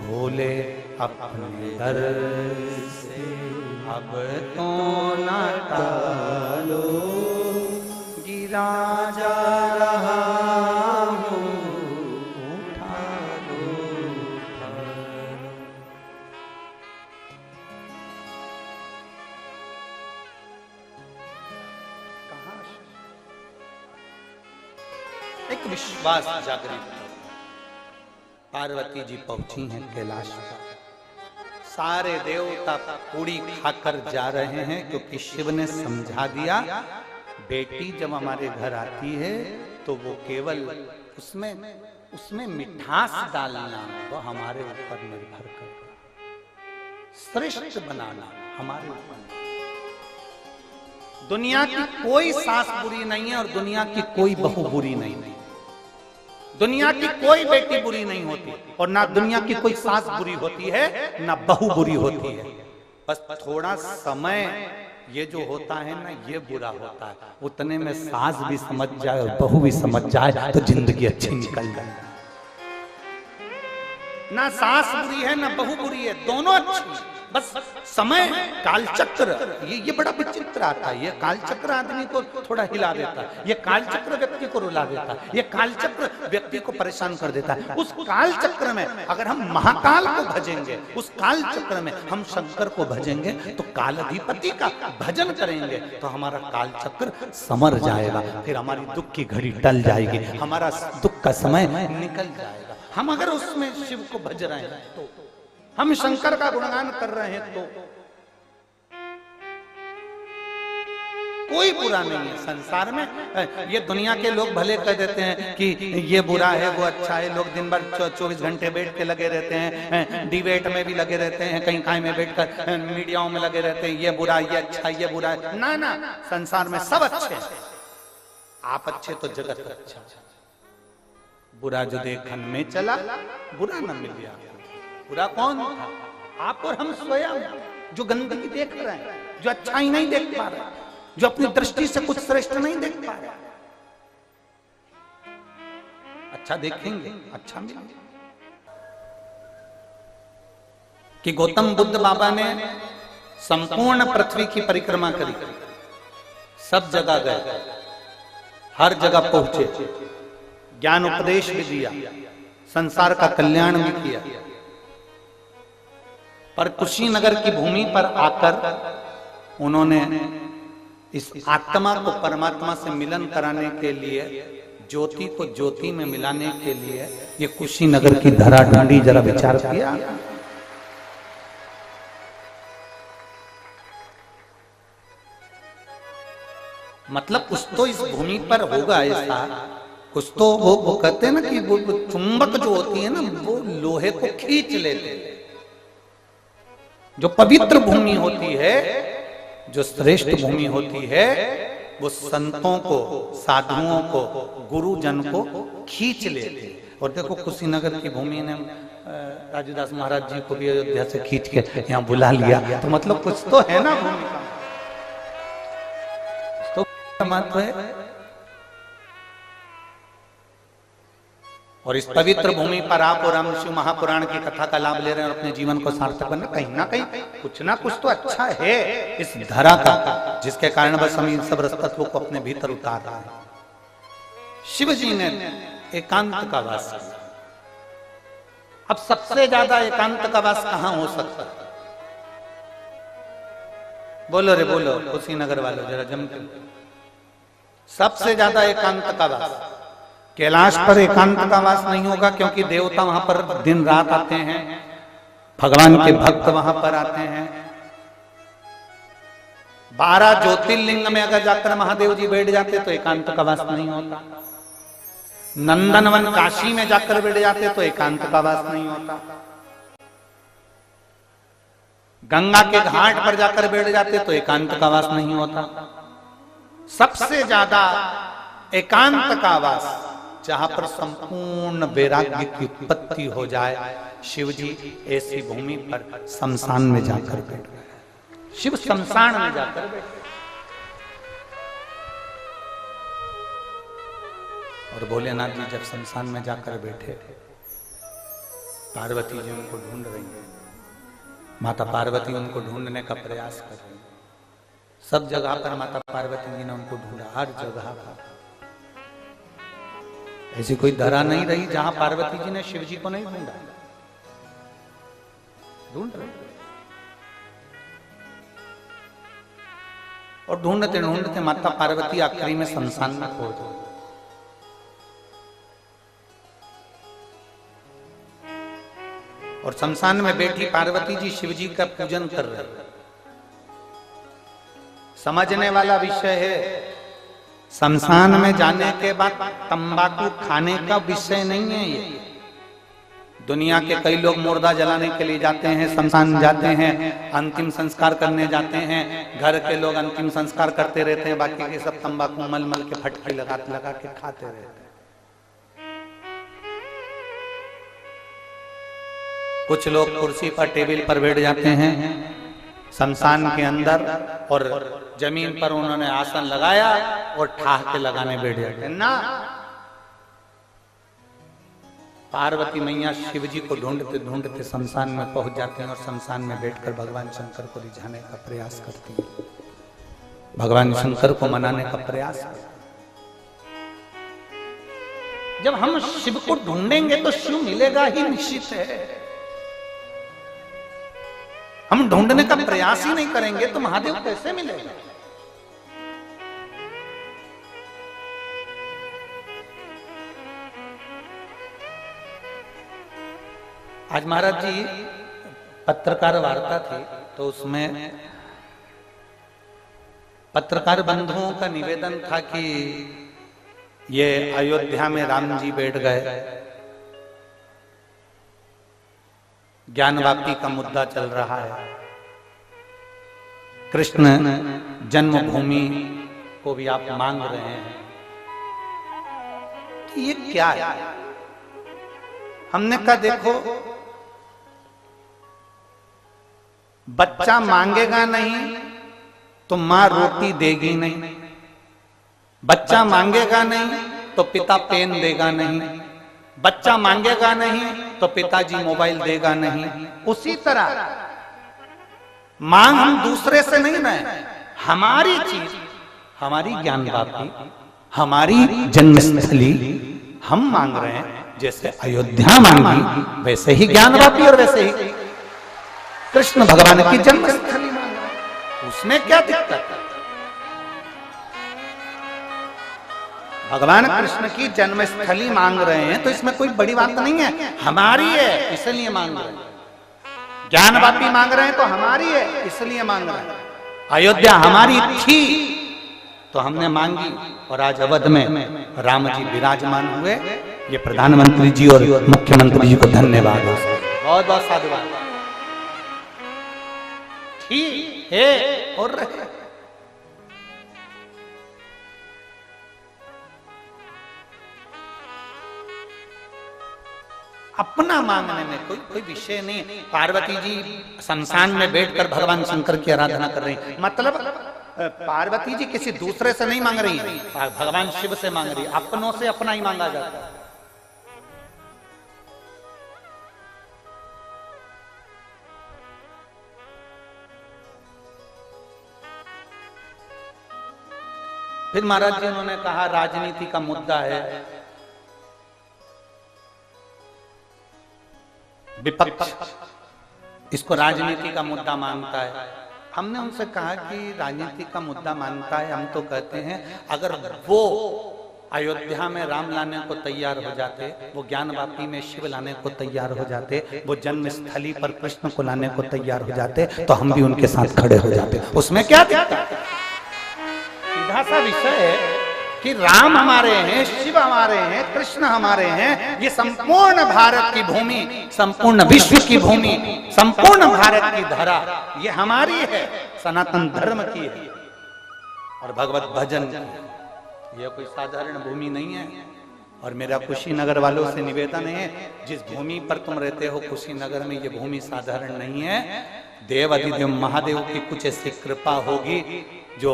भोले अपने दर से अब तो ना टालो, गिरा जा रहा हूँ, उठा लो, एक विश्वास जागृत, पार्वती जी पहुंची हैं कैलाश पर, सारे देवता पूरी खाकर जा रहे हैं क्योंकि शिव ने समझा दिया बेटी जब हमारे घर आती है तो वो केवल उसमें मिठास डालना वो हमारे ऊपर निर्भर करता, श्रेष्ठ बनाना हमारे ऊपर। दुनिया की कोई सास बुरी नहीं है और दुनिया की कोई बहू बुरी नहीं है, दुनिया की कोई बेटी बुरी नहीं होती और ना दुनिया की कोई सास बुरी होती है ना बहू बुरी होती है, बस थोड़ा समय ये जो होता है ना ये बुरा होता है, उतने में सास भी समझ जाए और बहू भी समझ जाए तो जिंदगी अच्छी निकल जाए। ना सास बुरी है ना बहू बुरी है, दोनों अच्छी, बस समय कालचक्र ये बड़ा विचित्र आता है। ये कालचक्र आदमी को थोड़ा हिला देता है, ये कालचक्र व्यक्ति को रुला देता है, ये कालचक्र व्यक्ति को परेशान कर देता है। उस कालचक्र में अगर हम महाकाल को भजेंगे, उस कालचक्र में हम शंकर को भजेंगे तो कालाधिपति का भजन करेंगे तो हमारा कालचक्र समर जाएगा, फिर हमारी दुख की घड़ी टल जाएगी, हमारा दुख का समय निकल जाएगा। हम अगर उसमें शिव को भज रहे हैं तो, हम शंकर का गुणगान कर रहे हैं तो कोई बुरा नहीं है संसार में। ये दुनिया के लोग भले कह देते हैं कि ये बुरा है वो अच्छा है, लोग दिन भर 24 घंटे बैठ के लगे रहते हैं, डिबेट में भी लगे रहते हैं, कहीं कहीं में बैठकर मीडियाओं में लगे रहते हैं, ये बुरा ये अच्छा ये बुरा है। ना ना, संसार में सब अच्छे हैं, आप अच्छे तो जगत अच्छा। बुरा जो देखन में चला बुरा न मिल गया। बुरा कौन था? आप और हम स्वयं, जो गंदगी देख रहे हैं, जो अच्छा ही नहीं देख पा रहे, जो अपनी दृष्टि से कुछ श्रेष्ठ नहीं देख पा रहे। अच्छा देखेंगे अच्छा मिलेगा। कि गौतम बुद्ध बाबा ने संपूर्ण पृथ्वी की परिक्रमा करी, सब जगह गए, हर जगह पहुंचे, ज्ञान उपदेश भी दिया, संसार का कल्याण भी किया, पर कुशीनगर की भूमि पर आकर उन्होंने इस आत्मा को परमात्मा से मिलन कराने के लिए, ज्योति को ज्योति में मिलाने के लिए, ये कुशीनगर की धरा ढूंढी, जरा विचार किया। मतलब कुछ तो इस भूमि पर होगा ऐसा, कुछ तो वो कहते हैं ना कि वो चुंबक जो होती है ना, वो लोहे को खींच लेते हैं। जो पवित्र भूमि होती है, जो श्रेष्ठ भूमि होती है, वो संतों को, साधुओं को, गुरुजन को खींच लेते। और देखो कुशीनगर की भूमि ने राजूदास महाराज जी को भी अयोध्या से खींच के यहाँ बुला लिया, तो मतलब कुछ तो है ना भूमि का, तो महत्व है। और इस पवित्र भूमि पर आप और हम शिव महापुराण की कथा का लाभ ले रहे हैं और अपने जीवन को सार्थक करना, कहीं ना कुछ तो अच्छा है इस धरा का, जिसके कारण बस हम इन सब रसतत्वों को अपने भीतर उतार रहे हैं। शिव जी ने एकांत का वास किया। अब सबसे ज्यादा एकांत का वास कहां हो सकता है? बोलो रे बोलो, कुशीनगर वालों जरा जम के। सबसे ज्यादा एकांत का वास कैलाश पर एकांत का वास नहीं होगा, क्योंकि देवता वहां पर दिन रात आते हैं, भगवान के भक्त वहां पर आते हैं। 12 ज्योतिर्लिंग में अगर जाकर महादेव जी बैठ जाते तो एकांत का वास नहीं होता। नंदनवन काशी में जाकर बैठ जाते तो एकांत का वास नहीं होता। गंगा के घाट पर जाकर बैठ जाते तो एकांत का वास नहीं होता। सबसे ज्यादा एकांत का वास जहां पर संपूर्ण वैराग्य की उत्पत्ति हो जाए, शिव जी ऐसी भूमि पर शमशान में जाकर बैठ गए। शिव शमशान में जाकर बैठे और भोलेनाथ जी जब शमशान में जाकर बैठे, पार्वती जी उनको ढूंढ रही है। माता पार्वती उनको ढूंढने का प्रयास कर रही है। सब जगह पर माता पार्वती जी ने उनको ढूंढा, हर जगह पर। ऐसी कोई धरा नहीं रही जहां पार्वती जी ने शिव जी को नहीं ढूंढा। ढूंढ रहे और ढूंढते ढूंढते माता पार्वती आखिरी में शमशान में पहुंच गई। और शमशान में बैठी पार्वती जी शिव जी का पूजन कर रहे हैं। समझने वाला विषय है, शमशान में जाने के बाद तंबाकू खाने का विषय नहीं है ये। दुनिया के कई लोग मुर्दा जलाने के लिए जाते हैं, शमशान जाते हैं, अंतिम संस्कार करने जाते हैं। घर के लोग अंतिम संस्कार करते रहते हैं, बाकी के सब तंबाकू मल मल के फटके लगा के खाते रहते हैं। कुछ लोग कुर्सी पर टेबल पर बैठ जाते हैं शमशान के अंदर, और जमीन पर उन्होंने आसन लगाया और ठाह के लगाने बैठ जाते हैं ना। पार्वती मैया शिव जी को ढूंढते ढूंढते शमशान में पहुंच जाते हैं और शमशान में बैठकर भगवान शंकर को रिझाने का प्रयास करती हैं, भगवान शंकर को मनाने का प्रयास करती हैं। जब हम शिव को ढूंढेंगे तो शिव मिलेगा ही निश्चित है। हम ढूंढने का प्रयास ही नहीं करेंगे तो महादेव कैसे मिलेगा? आज महाराज जी पत्रकार वार्ता थी, तो उसमें पत्रकार बंधुओं का निवेदन था कि ये अयोध्या में राम जी बैठ गए, ज्ञानवापी का मुद्दा चल रहा है, कृष्ण जन्मभूमि को भी आप मांग रहे हैं, कि ये क्या है? हमने कहा देखो, बच्चा मांगेगा नहीं तो मां रोटी देगी नहीं, बच्चा मांगेगा नहीं तो पिता पेन देगा नहीं, बच्चा मांगेगा नहीं तो पिताजी मोबाइल देगा नहीं। उसी तरह मांग हम दूसरे से नहीं रहे, हमारी चीज, हमारी ज्ञानवापी, हमारी जन्मस्थली हम मांग रहे हैं। जैसे अयोध्या मांगी वैसे ही ज्ञानवापी और वैसे ही कृष्ण भगवान की जन्मस्थली मांग रहे हैं। उसमें क्या दिक्कत है? भगवान कृष्ण की जन्मस्थली मांग रहे हैं तो इसमें कोई बड़ी बात नहीं है, हमारी है इसलिए मांग रहे हैं। ज्ञानवापी मांग रहे हैं तो हमारी है इसलिए मांग रहे हैं। अयोध्या हमारी थी तो हमने मांगी, और आज अवध में राम जी विराजमान हुए। ये प्रधानमंत्री जी और मुख्यमंत्री जी को धन्यवाद हो, बहुत बहुत साधुवाद। ठीक है और रहे। अपना मांगने में कोई कोई विषय नहीं। पार्वती जी शमशान में बैठकर भगवान शंकर की आराधना कर रही हैं, मतलब पार्वती जी किसी दूसरे से नहीं मांग रही है, भगवान शिव से मांग रही है। अपनों से अपना ही मांगा जाता है। फिर महाराज जी उन्होंने कहा राजनीति का मुद्दा है, विपक्ष इसको राजनीति का मुद्दा मानता है। हमने उनसे कहा कि राजनीति का मुद्दा मानता है, हम तो कहते हैं अगर वो अयोध्या में राम लाने को तैयार हो जाते, वो ज्ञानवापी में शिव लाने को तैयार हो जाते, वो जन्म स्थली पर कृष्ण को लाने को तैयार हो जाते, तो हम भी उनके साथ खड़े हो जाते। उसमें क्या दिक्कत है? सीधा सा विषय है कि राम हमारे हैं, शिव हमारे हैं, कृष्ण हमारे हैं। ये संपूर्ण भारत की भूमि, संपूर्ण विश्व की भूमि, संपूर्ण भारत की धरा ये हमारी है, सनातन धर्म की है और भगवत भजन की है। यह कोई साधारण भूमि नहीं है। और मेरा कुशीनगर वालों से निवेदन है, जिस भूमि पर तुम रहते हो कुशीनगर में, ये भूमि साधारण नहीं है। देव अधिदेव महादेव की कुछ ऐसी कृपा होगी जो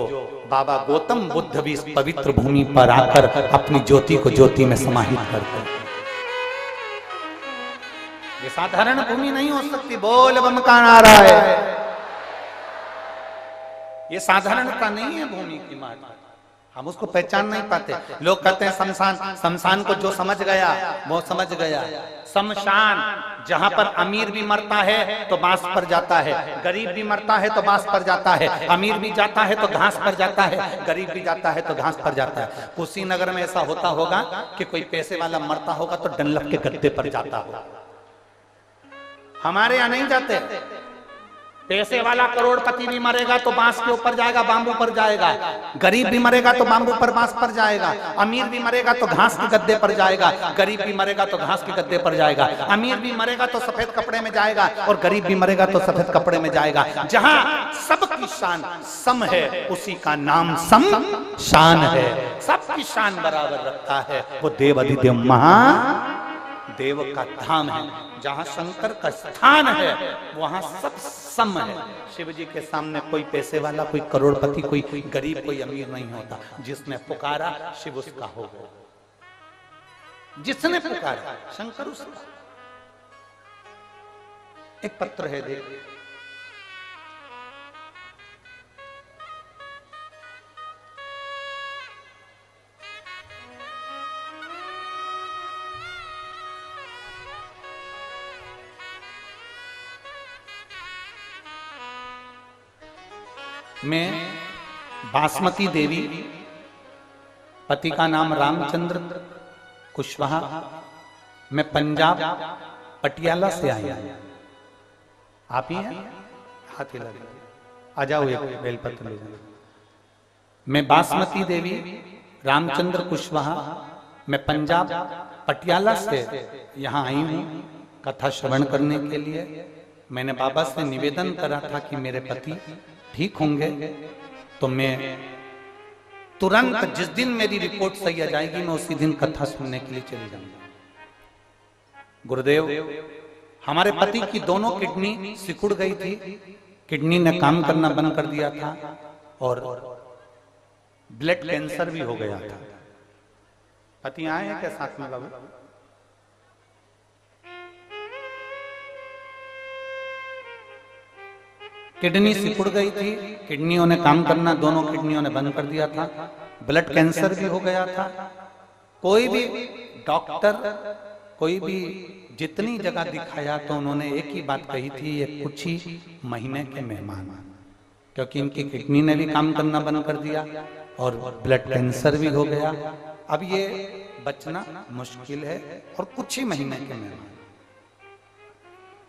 बाबा गौतम बुद्ध भी इस पवित्र भूमि पर आकर अपनी ज्योति को ज्योति में समाहित करते हैं। ये साधारण भूमि नहीं हो सकती। बोल बम का नारा है। ये साधारणता नहीं है भूमि की माता, हम उसको पहचान नहीं पाते। लोग कहते हैं शमशान, शमशान को जो समझ गया वो समझ गया। शमशान जहां पर अमीर भी मरता है तो बांस पर जाता है, गरीब भी मरता है तो बांस पर जाता है, अमीर भी जाता है तो घास पर जाता है, गरीब भी जाता है तो घास पर जाता है। कुशीनगर में ऐसा होता होगा कि कोई पैसे वाला मरता होगा तो डंलप के गद्दे पर जाता होगा। हमारे यहाँ नहीं जाते। पैसे वाला करोड़पति भी मरेगा तो बांस के ऊपर जाएगा, बांबू पर जाएगा। गरीब भी मरेगा तो बांबू पर, बांस पर जाएगा। अमीर भी मरेगा तो घास के गद्दे पर जाएगा, गरीब भी मरेगा तो घास के गद्दे पर जाएगा। अमीर भी मरेगा तो सफेद कपड़े में जाएगा और गरीब भी मरेगा तो सफेद कपड़े में जाएगा। जहां सबकी शान सम है उसी का नाम सम शान है। सबकी शान बराबर रखता है वो देव अधिदेव महादेव का धाम है। जहां शंकर का स्थान है वहां सब सम है। शिव जी के सामने कोई पैसे वाला, कोई करोड़पति, कोई गरीब, कोई अमीर नहीं होता। जिसने पुकारा शिव उसका हो गया, जिसने पुकारा शंकर उसका। एक पत्र है, देख मैं बासमती देवी, पति का नाम रामचंद्र कुशवाहा, मैं पंजाब पटियाला से आई हूं। आप ही हैं? हाथ ही लगे, आ जाओ, एक बेलपत्र ले जाओ। मैं बासमती देवी रामचंद्र कुशवाहा, मैं पंजाब पटियाला से यहाँ आई हूँ कथा श्रवण करने के लिए। मैंने बाबा से निवेदन करा था कि मेरे पति ठीक होंगे तो मैं तुरंत, जिस दिन मेरी रिपोर्ट सही आ जाएगी, मैं उसी दिन कथा सुनने के लिए चली जाऊंगा। गुरुदेव, हमारे पति की दोनों किडनी सिकुड़ गई थी, किडनी ने काम करना बंद कर दिया था और ब्लड कैंसर भी हो गया था। पति आए हैं क्या साथ में बाबू? किडनी सिकुड़ गई थी, किडनियों ने काम करना, दोनों किडनियों ने बंद कर दिया था, ब्लड कैंसर भी हो गया था। कोई भी डॉक्टर, कोई भी जितनी जगह दिखाया तो उन्होंने एक ही बात कही थी, ये कुछ ही महीने के मेहमान, क्योंकि इनकी किडनी ने भी काम करना बंद कर दिया और ब्लड कैंसर भी हो गया। अब ये बचना मुश्किल है और कुछ ही महीने के मेहमान।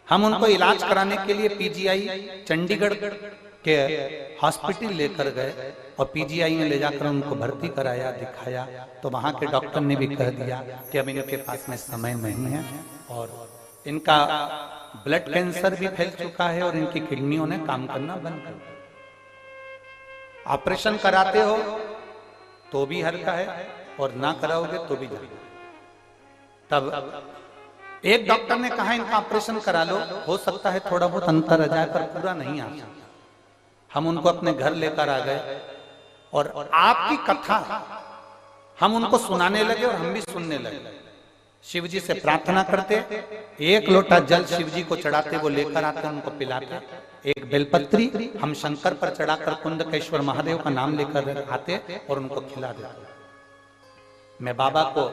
हम उनको इलाज कराने के लिए पीजीआई चंडीगढ़ के हॉस्पिटल लेकर गए और पीजीआई में ले जाकर उनको भर्ती कराया, दिखाया तो वहां के डॉक्टर ने भी कह दिया कि अब इनके पास में समय नहीं है और इनका ब्लड कैंसर भी फैल चुका है और इनकी किडनियों ने काम करना बंद कर दिया। ऑपरेशन कराते हो तो भी हल्का है और ना कराओगे तो भी जल्दी। तब एक डॉक्टर ने कहा इनका ऑपरेशन करा लो, हो सकता है थोड़ा बहुत अंतर आ जाए पर पूरा नहीं आ सकता। हम उनको अपने घर लेकर आ गए और आपकी कथा हम उनको सुनाने लगे और हम भी सुनने लगे। शिव जी से प्रार्थना करते, एक लोटा जल शिव जी को चढ़ाते, वो लेकर आते, उनको पिलाते। एक बेलपत्री हम शंकर पर चढ़ाकर कुंदकेश्वर महादेव का नाम लेकर आते और उनको खिला देते। मैं बाबा को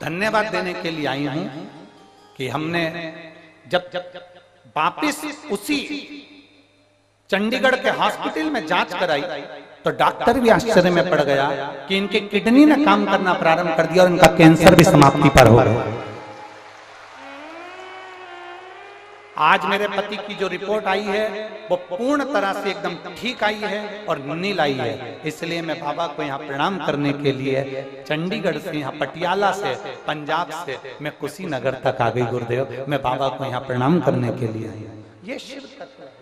धन्यवाद देने के लिए आई हूं कि हमने जब वापिस उसी चंडीगढ़ के हॉस्पिटल में जांच कराई तो डॉक्टर भी आश्चर्य में पड़ गया कि इनके किडनी ने काम करना प्रारंभ कर दिया और इनका कैंसर भी समाप्ति पर हो गया। आज मेरे पति की जो रिपोर्ट आई है वो पूर्ण तरह से एकदम ठीक आई है और नील आई है। इसलिए मैं बाबा को यहाँ प्रणाम करने के लिए चंडीगढ़ से, यहाँ पटियाला से, पंजाब से मैं कुशीनगर तक आ गई गुरुदेव। मैं बाबा को यहाँ प्रणाम करने के लिए आई। ये शिव तत्व है।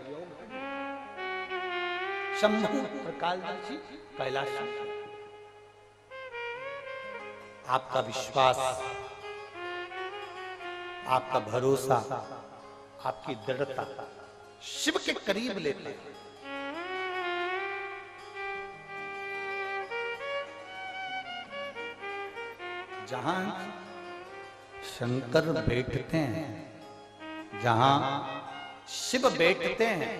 शंभु प्रकाशदर्शी कैलाश। आपका विश्वास, आपका भरोसा, आपकी दृढ़ता शिव के करीब लेते हैं। जहां शंकर बैठते हैं, जहां शिव बैठते हैं,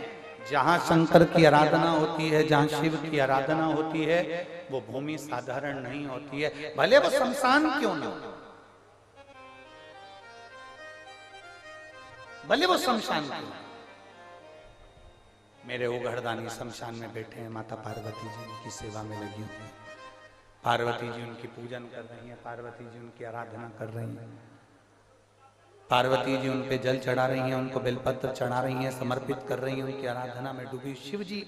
जहां शंकर की आराधना होती है, जहां शिव की आराधना होती है, वो भूमि साधारण नहीं होती है, भले वो शमशान क्यों ना, भले वो शमशान क्यों। मेरे ओघड़दानी शमशान में बैठे हैं, माता पार्वती जी उनकी सेवा में लगी हुई है। पार्वती जी उनकी पूजन कर रही हैं, पार्वती जी उनकी आराधना कर रही हैं, पार्वती जी उन पे जल चढ़ा रही हैं, उनको बेलपत्र चढ़ा रही हैं, समर्पित कर रही हैं, उनकी आराधना में डूबी। शिव जी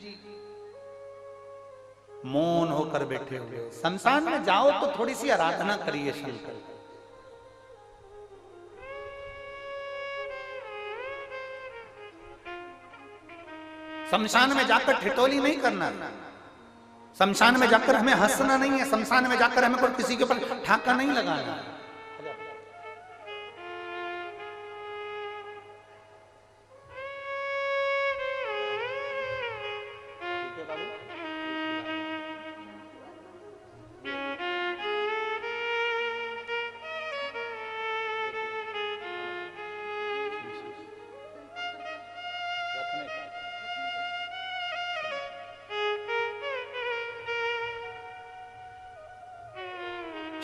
मौन होकर बैठे हुए। शमशान में जाओ तो थोड़ी सी आराधना करिए शंकर। शमशान में जाकर ठिठोली नहीं करना, शमशान में जाकर हमें हंसना नहीं है, शमशान में जाकर हमें कोई किसी के ऊपर ठाका नहीं लगाना।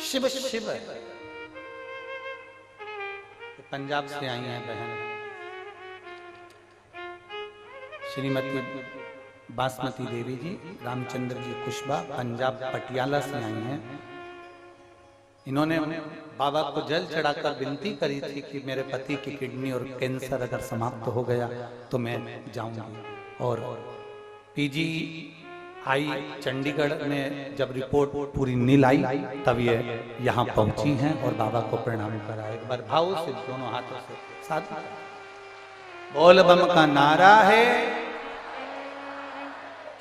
शिव शिव पंजाब से आई हैं बहन श्रीमती बासमती देवी जी, रामचंद्र जी कुशबा, पंजाब पटियाला से आई हैं। इन्होंने बाबा को जल चढ़ाकर विनती करी थी कि मेरे पति की किडनी और कैंसर अगर समाप्त हो गया तो मैं जाऊंगी। और पीजी आई चंडीगढ़ में जब रिपोर्ट पूरी नील आई तब ये यहाँ पहुंची हैं और बाबा को प्रणाम करा। एक बार भाव से दोनों हाथों से साथ बोल बम का नारा है।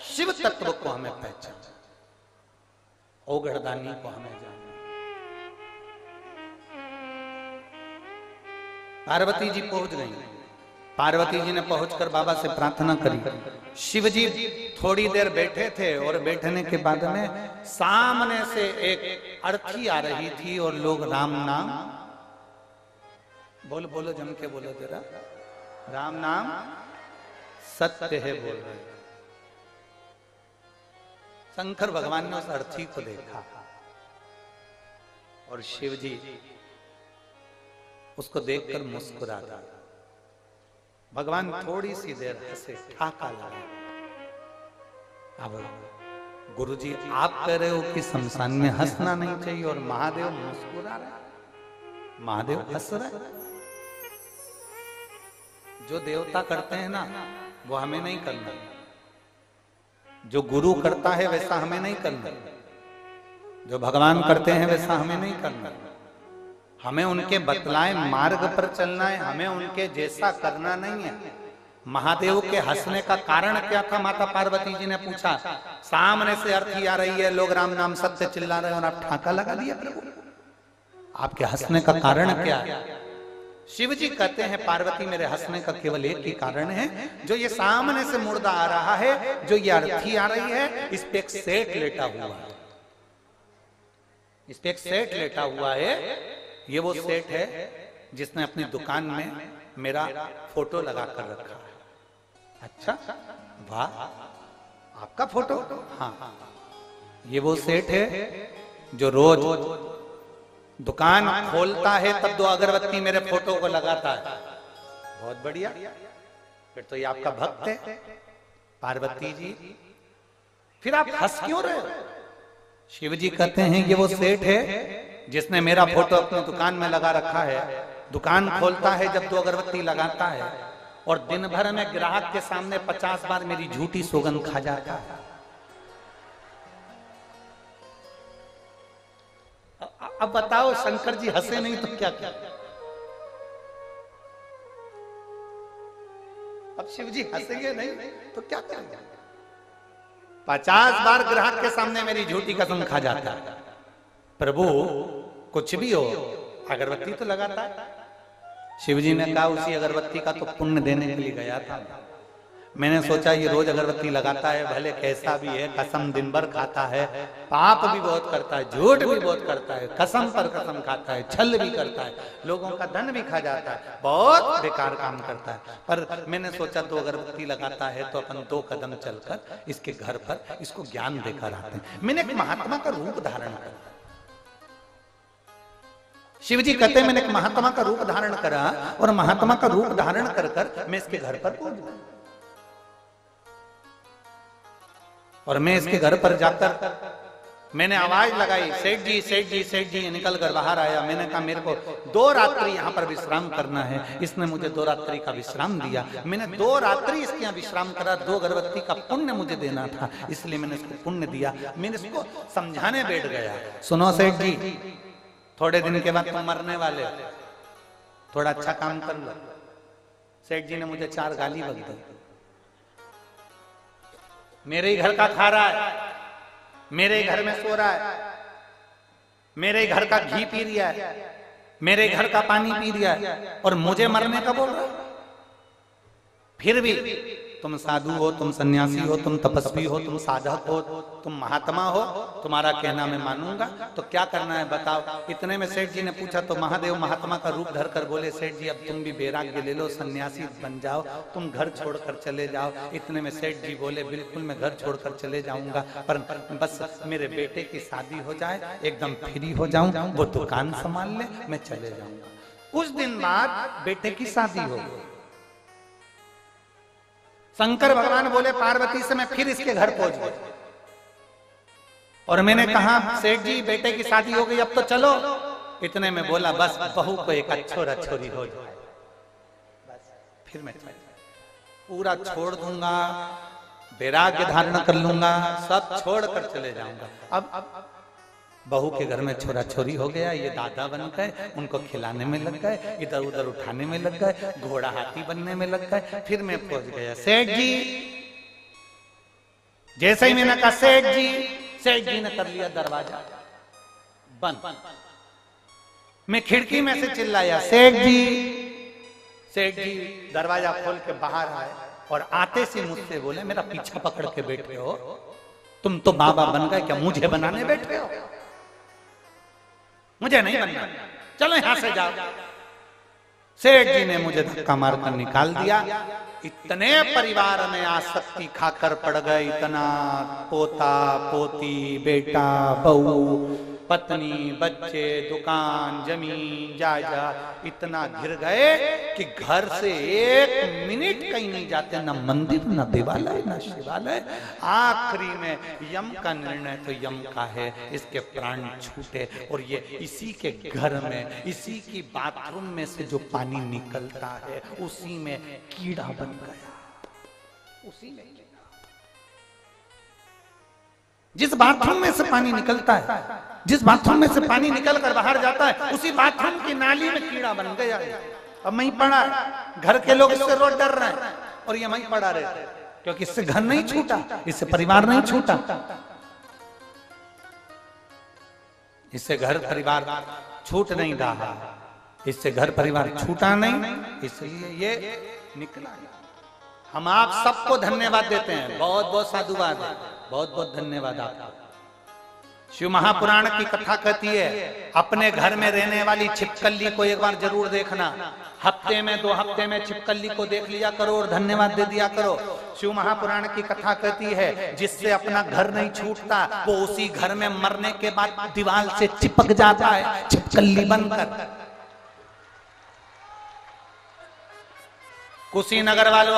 शिव तत्व को हमें पहचान, ओघड़दानी को हमें जाना। पार्वती जी पहुंच गई। पार्वती जी ने पहुंचकर बाबा से प्रार्थना करी। शिव जी थोड़ी देर बैठे थे और बैठने के बाद में सामने से एक अर्थी आ रही थी और लोग राम नाम बोलो बोलो जम के बोलो जरा, राम नाम सत्य है बोल रहे। शंकर भगवान ने उस अर्थी को देखा और शिव जी उसको देखकर मुस्कुरा दिया। भगवान थोड़ी सी देर हंसे, ठाका लगा। अब गुरुजी आप कह रहे हो कि शमशान में हंसना नहीं चाहिए और महादेव मुस्कुरा रहे, महादेव हंस रहे। जो देवता करते हैं ना वो हमें नहीं करना, जो गुरु करता है वैसा हमें नहीं करना, जो भगवान करते हैं वैसा हमें नहीं करना। हमें उनके बतलाए मार्ग पर चलना है, हमें उनके जैसा करना नहीं है। महादेव के हंसने का कारण क्या था? माता पार्वती जी ने पूछा। सामने से अर्थी आ रही है, लोग राम नाम सत्य चिल्ला रहे हैं और आप ठाका लगा दिया प्रभु। आपके हंसने का कारण क्या है? शिव जी कहते हैं पार्वती मेरे हंसने का केवल एक ही कारण है, जो ये सामने से मुर्दा आ रहा है, जो ये अर्थी आ रही है, इस पे एक सेठ लेटा हुआ है, इस पे एक सेठ लेटा हुआ है। ये वो सेठ है जिसने अपनी दुकान में मेरा फोटो लगा कर रखा है। अच्छा, वाह, आपका फोटो? हाँ, ये वो सेठ है जो रोज दुकान खोलता है तब 2 अगरबत्ती मेरे फोटो को लगाता है। बहुत बढ़िया, फिर तो ये आपका भक्त है पार्वती जी। फिर आप हंस क्यों रहे हो? शिव जी कहते हैं ये वो सेठ है जिसने मेरा फोटो अपनी दुकान में लगा रखा है। दुकान खोलता है जब 2 अगरबत्ती लगाता है, और दिन भर में ग्राहक के सामने 50 बार मेरी झूठी सौगंध खा जाता है। अब बताओ, शंकर जी हंसे नहीं तो क्या क्या? अब शिव जी हंसेंगे नहीं तो क्या क्या? 50 बार ग्राहक के सामने मेरी झूठी कसम खा जाता है। प्रभु कुछ भी हो, अगरबत्ती तो लगाता है। शिव जी ने कहा उसी अगरबत्ती का तो पुण्य देने के लिए गया था। मैंने सोचा ये रोज अगरबत्ती लगाता है, भले कैसा भी है, कसम दिन भर खाता है, पाप भी बहुत करता है, झूठ भी बहुत करता है, कसम पर कसम खाता है, छल भी करता है, लोगों का धन भी खा जाता है, बहुत बेकार काम करता है। पर मैंने सोचा 2 अगरबत्ती लगाता है तो अपन 2 कदम चलकर इसके घर पर इसको ज्ञान देकर आते हैं। मैंने एक महात्मा का रूप धारण करा। शिव जी कहते हैं मैंने एक महात्मा का रूप धारण करा, और महात्मा का रूप धारण कर कर मैं इसके घर पर पहुंच, और मैं इसके घर पर जाकर मैंने आवाज लगाई, सेठ जी सेठ जी सेठ जी। निकल कर बाहर आया। मैंने कहा मेरे को 2 रात्रि यहाँ पर विश्राम करना है। इसने मुझे 2 रात्रि का विश्राम दिया। मैंने 2 रात्रि इसके यहाँ विश्राम करा। 2 अगरबत्ती का पुण्य मुझे देना था, इसलिए मैंने इसको पुण्य दिया। मैंने इसको समझाने बैठ गया, सुनो सेठ जी, थोड़े दिन के बाद तुम मरने वाले, थोड़ा अच्छा काम कर लो। सेठ जी ने मुझे 4 गाली बक दी। मेरे ही घर का खा रहा है, मेरे ही घर में सो रहा है, मेरे ही घर का घी पी रहा है, मेरे घर का पानी पी रहा है, और मुझे मरने का बोल रहा है। फिर भी तुम साधु हो, तुम सन्यासी हो, तुम तपस्वी हो, तुम साधक हो, तुम महात्मा हो, तुम्हारा कहना मैं मानूंगा, तो क्या करना है बताओ। इतने में सेठ जी ने पूछा तो महादेव महात्मा का रूप धरकर बोले, सेठ जी अब तुम भी वैराग्य ले लो, सन्यासी बन जाओ, तुम घर छोड़कर चले जाओ। इतने में सेठ जी बोले बिल्कुल मैं घर छोड़कर चले जाऊंगा, पर बस मेरे बेटे की शादी हो जाए, एकदम फ्री हो जाऊं, वो दुकान संभाल ले, मैं चले जाऊंगा। कुछ दिन बाद बेटे की शादी हो गई। शंकर भगवान बोले पार्वती से मैं फिर इसके घर पहुंच गया, और मैंने कहा सेठ जी बेटे की शादी हो गई, अब तो चलो। इतने में बोला बस बहू को एक अच्छोरा छोरी हो जाए, बस फिर मैं पूरा छोड़ दूंगा, वैराग्य धारण कर लूंगा, सब छोड़ कर चले जाऊंगा। अब बहू के घर में छोरा छोरी हो गया, ये दादा बन गए, उनको खिलाने में लग गए, इधर उधर उठाने में लग गए, घोड़ा हाथी बनने में लग गए। फिर मैं पहुंच गया सेठ जी। जैसे ही मैंने कहा सेठ जी, सेठ जी ने कर लिया दरवाजा बंद। मैं खिड़की में से चिल्लाया सेठ जी, सेठ जी दरवाजा खोल के बाहर आए, और आते से मुझसे बोले मेरा पीछा पकड़ के बैठे हो, तुम तो बाबा बन गए, क्या मुझे बनाने बैठे हो? मुझे नहीं बनना, चलो यहां से जाओ। सेठ जी ने मुझे धक्का मारकर निकाल दिया। इतने परिवार में आसक्ति खाकर पड़ गए, इतना पोता पोती बेटा बहू पत्नी बच्चे दुकान जमीन जायदाद इतना घिर गए कि घर से 1 मिनट कहीं नहीं जाते, न मंदिर न देवालय न शिवालय। आखिरी में यम का निर्णय तो यम का है, इसके प्राण छूटे, और ये इसी के घर में इसी की बाथरूम में से जो पानी निकलता है उसी में कीड़ा बन गया, उसी में। जिस बाथरूम में से पानी निकलता है, जिस बाथरूम में से पानी निकल कर बाहर जाता है, उसी बाथरूम की नाली में कीड़ा बन गया। अब वहीं पड़ा है, घर के लोग इससे रोज डर रहे हैं, और ये वहीं पड़ा रहे, क्योंकि इससे घर नहीं छूटा, इससे परिवार नहीं छूटा। इससे घर परिवार छूट नहीं रहा, इससे घर परिवार छूटा नहीं, इसलिए ये निकला। हम आप सबको धन्यवाद देते हैं, बहुत बहुत साधुवाद है, बहुत बहुत धन्यवाद आपका। शिव महापुराण की कथा कहती है अपने घर में रहने वाली छिपकली को एक बार जरूर देखना, हफ्ते में 2 हफ्ते में छिपकली को देख लिया करो और धन्यवाद दे दिया करो। शिव महापुराण की कथा कहती है जिससे अपना घर नहीं छूटता वो उसी घर में मरने के बाद दीवार से चिपक जाता है छिपकली बनकर। कुशीनगर वालों